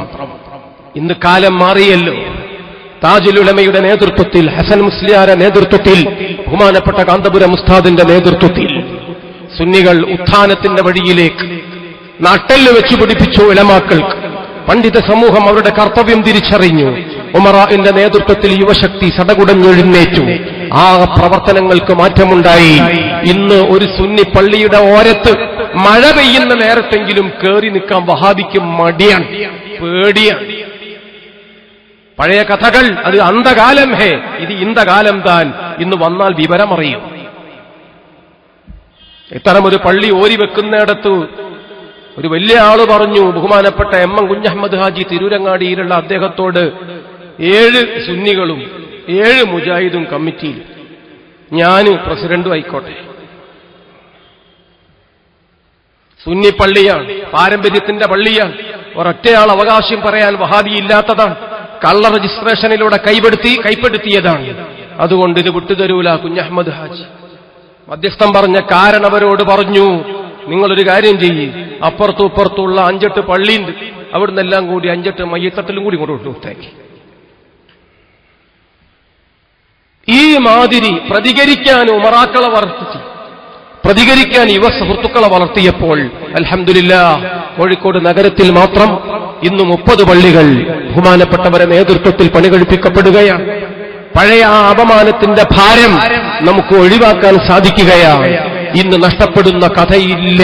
Speaker 1: ഇന്ന് കാലം മാറിയല്ലോ. താജുൽ ഉലമയുടെ നേതൃത്വത്തിൽ, ഹസൻ മുസ്ലിയാരുടെ നേതൃത്വത്തിൽ, ബഹുമാനപ്പെട്ട കാന്തപുരം ഉസ്താദിന്റെ നേതൃത്വത്തിൽ സുന്നികൾ ഉത്ഥാനത്തിന്റെ വഴിയിലേക്ക് നട്ടെല്ല് വെച്ചു പിടിപ്പിച്ചു. ഉലമാക്കൾക്ക്, പണ്ഡിത സമൂഹം അവരുടെ കർത്തവ്യം തിരിച്ചറിഞ്ഞു. ഉമറാഇന്റെ നേതൃത്വത്തിൽ യുവശക്തി സടകുടഞ്ഞെഴുന്നേറ്റു. ആ പ്രവർത്തനങ്ങൾക്ക് മാറ്റമുണ്ടായി. ഇന്ന് ഒരു സുന്നി പള്ളിയുടെ ഓരത്ത് മഴ പെയ്യുന്ന നേരത്തെങ്കിലും കേറി നിൽക്കാൻ വഹാബിക്ക് മടിയാണ്, പേടിയാണ്. പഴയ കഥകൾ അത് അന്ധകാലം ഹേ, ഇത് ഇന്തകാലം താൻ. ഇന്ന് വന്നാൽ വിവരമറിയും. ഇത്തരമൊരു പള്ളി ഓരി വെക്കുന്നിടത്ത് ഒരു വലിയ ആള് പറഞ്ഞു, ബഹുമാനപ്പെട്ട എം കുഞ്ഞഹമ്മദ് ഹാജി തിരൂരങ്ങാടിയിലുള്ള അദ്ദേഹത്തോട്, 7 സുന്നികളും 7 മുജാഹിദും കമ്മിറ്റിയിൽ, ഞാൻ പ്രസിഡന്റും ആയിക്കോട്ടെ. സുന്നി പള്ളിയാണ്, പാരമ്പര്യത്തിന്റെ പള്ളിയാണ്. ഒരൊറ്റയാൾ അവകാശം പറയാൻ വഹാബി ഇല്ലാത്തതാണ്. കള്ള രജിസ്ട്രേഷനിലൂടെ കൈപ്പെടുത്തിയതാണ്. അതുകൊണ്ട് ഇത് വിട്ടുതരൂല കുഞ്ഞഹമ്മദ് ഹാജി. മധ്യസ്ഥം പറഞ്ഞ കാരണം അവരോട് പറഞ്ഞു, നിങ്ങളൊരു കാര്യം ചെയ്യ്, അപ്പുറത്തും ഇപ്പുറത്തുള്ള 5-8 പള്ളിയുണ്ട്, അവിടുന്നെല്ലാം കൂടി 5-8 മയ്യത്തത്തിലും കൂടി കൊണ്ടുവിട്ടേക്ക്. ഈ മാതിരി പ്രതികരിക്കാൻ ഉമറാക്കളെ വളർത്തി, പ്രതികരിക്കാൻ യുവ സുഹൃത്തുക്കളെ വളർത്തിയപ്പോൾ അൽഹംദുലില്ലാഹ് കോഴിക്കോട് നഗരത്തിൽ മാത്രം ഇന്ന് 30 പള്ളികൾ ബഹുമാനപ്പെട്ടവരെ നേതൃത്വത്തിൽ പണികഴിപ്പിക്കപ്പെടുകയാണ്. പഴയ ആ അപമാനത്തിന്റെ ഭാരം നമുക്ക് ഒഴിവാക്കാൻ സാധിക്കുകയാണ്. ഇന്ന് നഷ്ടപ്പെടുന്ന കഥയില്ല.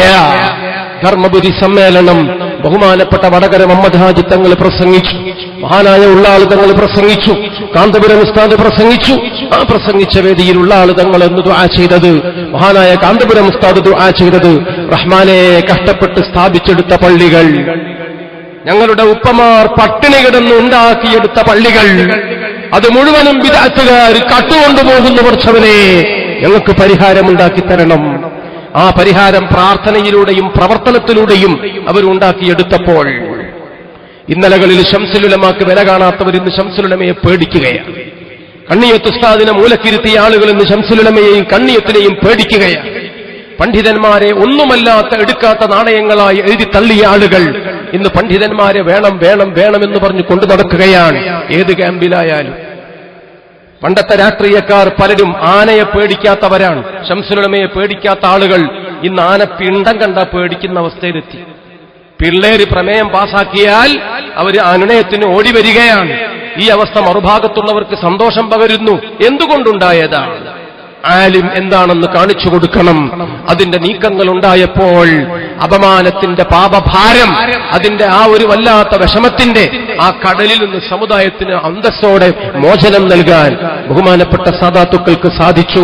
Speaker 1: ധർമ്മപുരി സമ്മേളനം ബഹുമാനപ്പെട്ട വടകര മുഹമ്മദ് ഹാജി തങ്ങൾ പ്രസംഗിച്ചു, മഹാനായ ഉള്ളാൾ തങ്ങൾ പ്രസംഗിച്ചു, കാന്തപുരം ഉസ്താദ് പ്രസംഗിച്ചു. ആ പ്രസംഗിച്ച വേദിയിൽ ഉള്ളാൾ തങ്ങൾ എന്ന് ദുആ ചെയ്തത്, മഹാനായ കാന്തപുരം ഉസ്താദ് ദുആ ചെയ്തത്, റഹ്മാനെ കഷ്ടപ്പെട്ട് സ്ഥാപിച്ചെടുത്ത പള്ളികൾ, ഞങ്ങളുടെ ഉപ്പമാർ പട്ടിണി കിടന്ന് ഉണ്ടാക്കിയെടുത്ത പള്ളികൾ, അത് മുഴുവനും ബിദ്അത്തുകാർ കട്ടുകൊണ്ടുപോകുന്ന വർഷവനെ ഞങ്ങൾക്ക് പരിഹാരമുണ്ടാക്കി തരണം. ആ പരിഹാരം പ്രാർത്ഥനയിലൂടെയും പ്രവർത്തനത്തിലൂടെയും അവരുണ്ടാക്കിയെടുത്തപ്പോൾ ഇന്നലകളിൽ ശംസുൽ ഉലമാക്ക് വില കാണാത്തവർ ഇന്ന് ശംസുൽ ഉലമയെ പേടിക്കുകയാണ്. കണ്ണിയത്ത് ഉസ്താദിനെ മൂലക്കിരുത്തിയ ആളുകൾ ഇന്ന് ശംസുൽ ഉലമയെയും കണ്ണിയത്തിനെയും പേടിക്കുകയാണ്. പണ്ഡിതന്മാരെ ഒന്നുമല്ലാത്ത എടുക്കാത്ത നാണയങ്ങളായി എഴുതി തള്ളിയ ആളുകൾ ഇന്ന് പണ്ഡിതന്മാരെ വേണം വേണം വേണമെന്ന് പറഞ്ഞു കൊണ്ടു നടക്കുകയാണ്. ഏത് ക്യാമ്പിലായാലും പണ്ടത്തെ രാഷ്ട്രീയക്കാർ പലരും ആനയെ പേടിക്കാത്തവരാണ്. ശംസുൽ ഉലമയെ പേടിക്കാത്ത ആളുകൾ ഇന്ന് ആന പിണ്ടം കണ്ട പേടിക്കുന്ന അവസ്ഥയിലെത്തി. പിള്ളേര് പ്രമേയം പാസാക്കിയാൽ അവർ അനുനയത്തിന് ഓടി വരികയാണ്. ഈ അവസ്ഥ മറുഭാഗത്തുള്ളവർക്ക് സന്തോഷം പകരുന്നു. എന്തുകൊണ്ടുണ്ടായതാണ്? ആലിം എന്താണെന്ന് കാണിച്ചു കൊടുക്കണം. അതിന്റെ നീക്കങ്ങൾ ഉണ്ടായപ്പോൾ അപമാനത്തിന്റെ പാപഭാരം, അതിന്റെ ആ ഒരു വല്ലാത്ത വിഷമത്തിന്റെ ആ കടലിൽ നിന്ന് സമുദായത്തിന് അന്തസ്സോടെ മോചനം നൽകാൻ ബഹുമാനപ്പെട്ട സാദാത്തുക്കൾക്ക് സാധിച്ചു,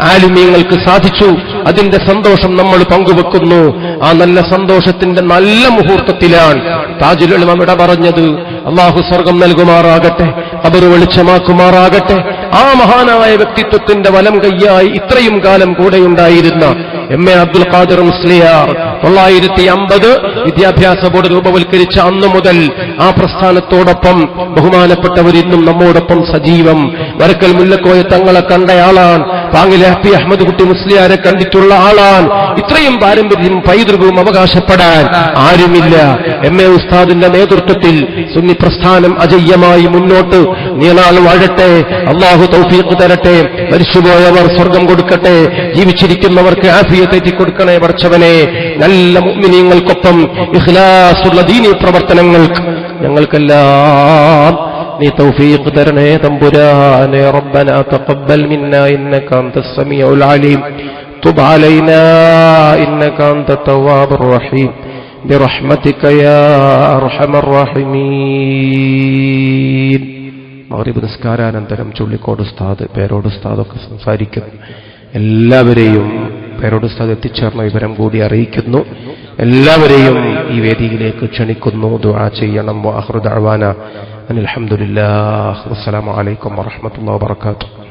Speaker 1: ആലിമീങ്ങൾക്ക് സാധിച്ചു. അതിന്റെ സന്തോഷം നമ്മൾ പങ്കുവെക്കുന്നു. ആ നല്ല സന്തോഷത്തിന്റെ നല്ല മുഹൂർത്തത്തിലാണ് താജുൽ ഉലമ വിട പറഞ്ഞത്. അള്ളാഹു സ്വർഗം നൽകുമാറാകട്ടെ, ഖബർ വെളിച്ചമാക്കുമാറാകട്ടെ. ആ മഹാനായ വ്യക്തിത്വത്തിന്റെ വലം കയ്യായി ഇത്രയും കാലം കൂടെയുണ്ടായിരുന്ന MA അബ്ദുൽ ഖാദിർ മുസ്ലിയാർ 950 വിദ്യാഭ്യാസ ബോർഡ് രൂപവൽക്കരിച്ച അന്നു മുതൽ ആ പ്രസ്ഥാനത്തോടൊപ്പം ബഹുമാനപ്പെട്ടവർ ഇന്നും നമ്മോടൊപ്പം സജീവം. വരക്കൽ മുല്ലക്കോയ തങ്ങളെ കണ്ടയാളാണ്, പാങ്ങിലെ പി അഹമ്മദ് കുട്ടി മുസ്ലിയാരെ കണ്ടിട്ടുള്ള ആളാണ്. ഇത്രയും പാരമ്പര്യവും പൈതൃകവും അവകാശപ്പെടാൻ ആരുമില്ല. MA ഉസ്താദിന്റെ നേതൃത്വത്തിൽ സുന്നി പ്രസ്ഥാനം അജയ്യമായി മുന്നോട്ട് നീളാൾ വാഴട്ടെ. അള്ളാഹു തൗഫീഖ് തരട്ടെ. മരിച്ചുപോയവർ സ്വർഗം കൊടുക്കട്ടെ. ജീവിച്ചിരിക്കുന്നവർക്ക് ആഫിയത്ത് കൊടുക്കണേ പടച്ചവനെ. നല്ല മുഅ്മിനീങ്ങൾക്കൊപ്പം ഇഖ്ലാസുള്ള ദീനി പ്രവർത്തനങ്ങൾക്ക് ഞങ്ങൾക്കെല്ലാം നീ തൗഫീഖ് തരണേ തമ്പുരാനെ. റബ്ബനാ തഖബ്ബൽ മിന്നാ ഇന്നക അൻതസ് സമീഉൽ അലീം തുബ് അലൈനാ ഇന്നക അൻതത് തവ്വാബുർ റഹീം ബിറഹ്മതിക യാ അർഹമർ റഹീമീൻ. മഗ്രിബ് നിസ്കാരാനന്തരം ചുള്ളിക്കോട് ഉസ്താദ്, പേരോട് ഉസ്താദൊക്കെ സംസാരിക്കുന്നു. എല്ലാവരെയും പേരോട് ഉസ്താദ് എത്തിച്ചേർന്ന വിവരം കൂടി അറിയിക്കുന്നു. എല്ലാവരെയും ഈ വേദിയിലേക്ക് ക്ഷണിക്കുന്നു. ദുആ ചെയ്യണം. വആഖിറു ദഅവാന അനിൽ ഹംദുലില്ലാഹ്. അസ്സലാമു അലൈക്കും വറഹ്മത്തുള്ളാഹി വബറകാതുഹു.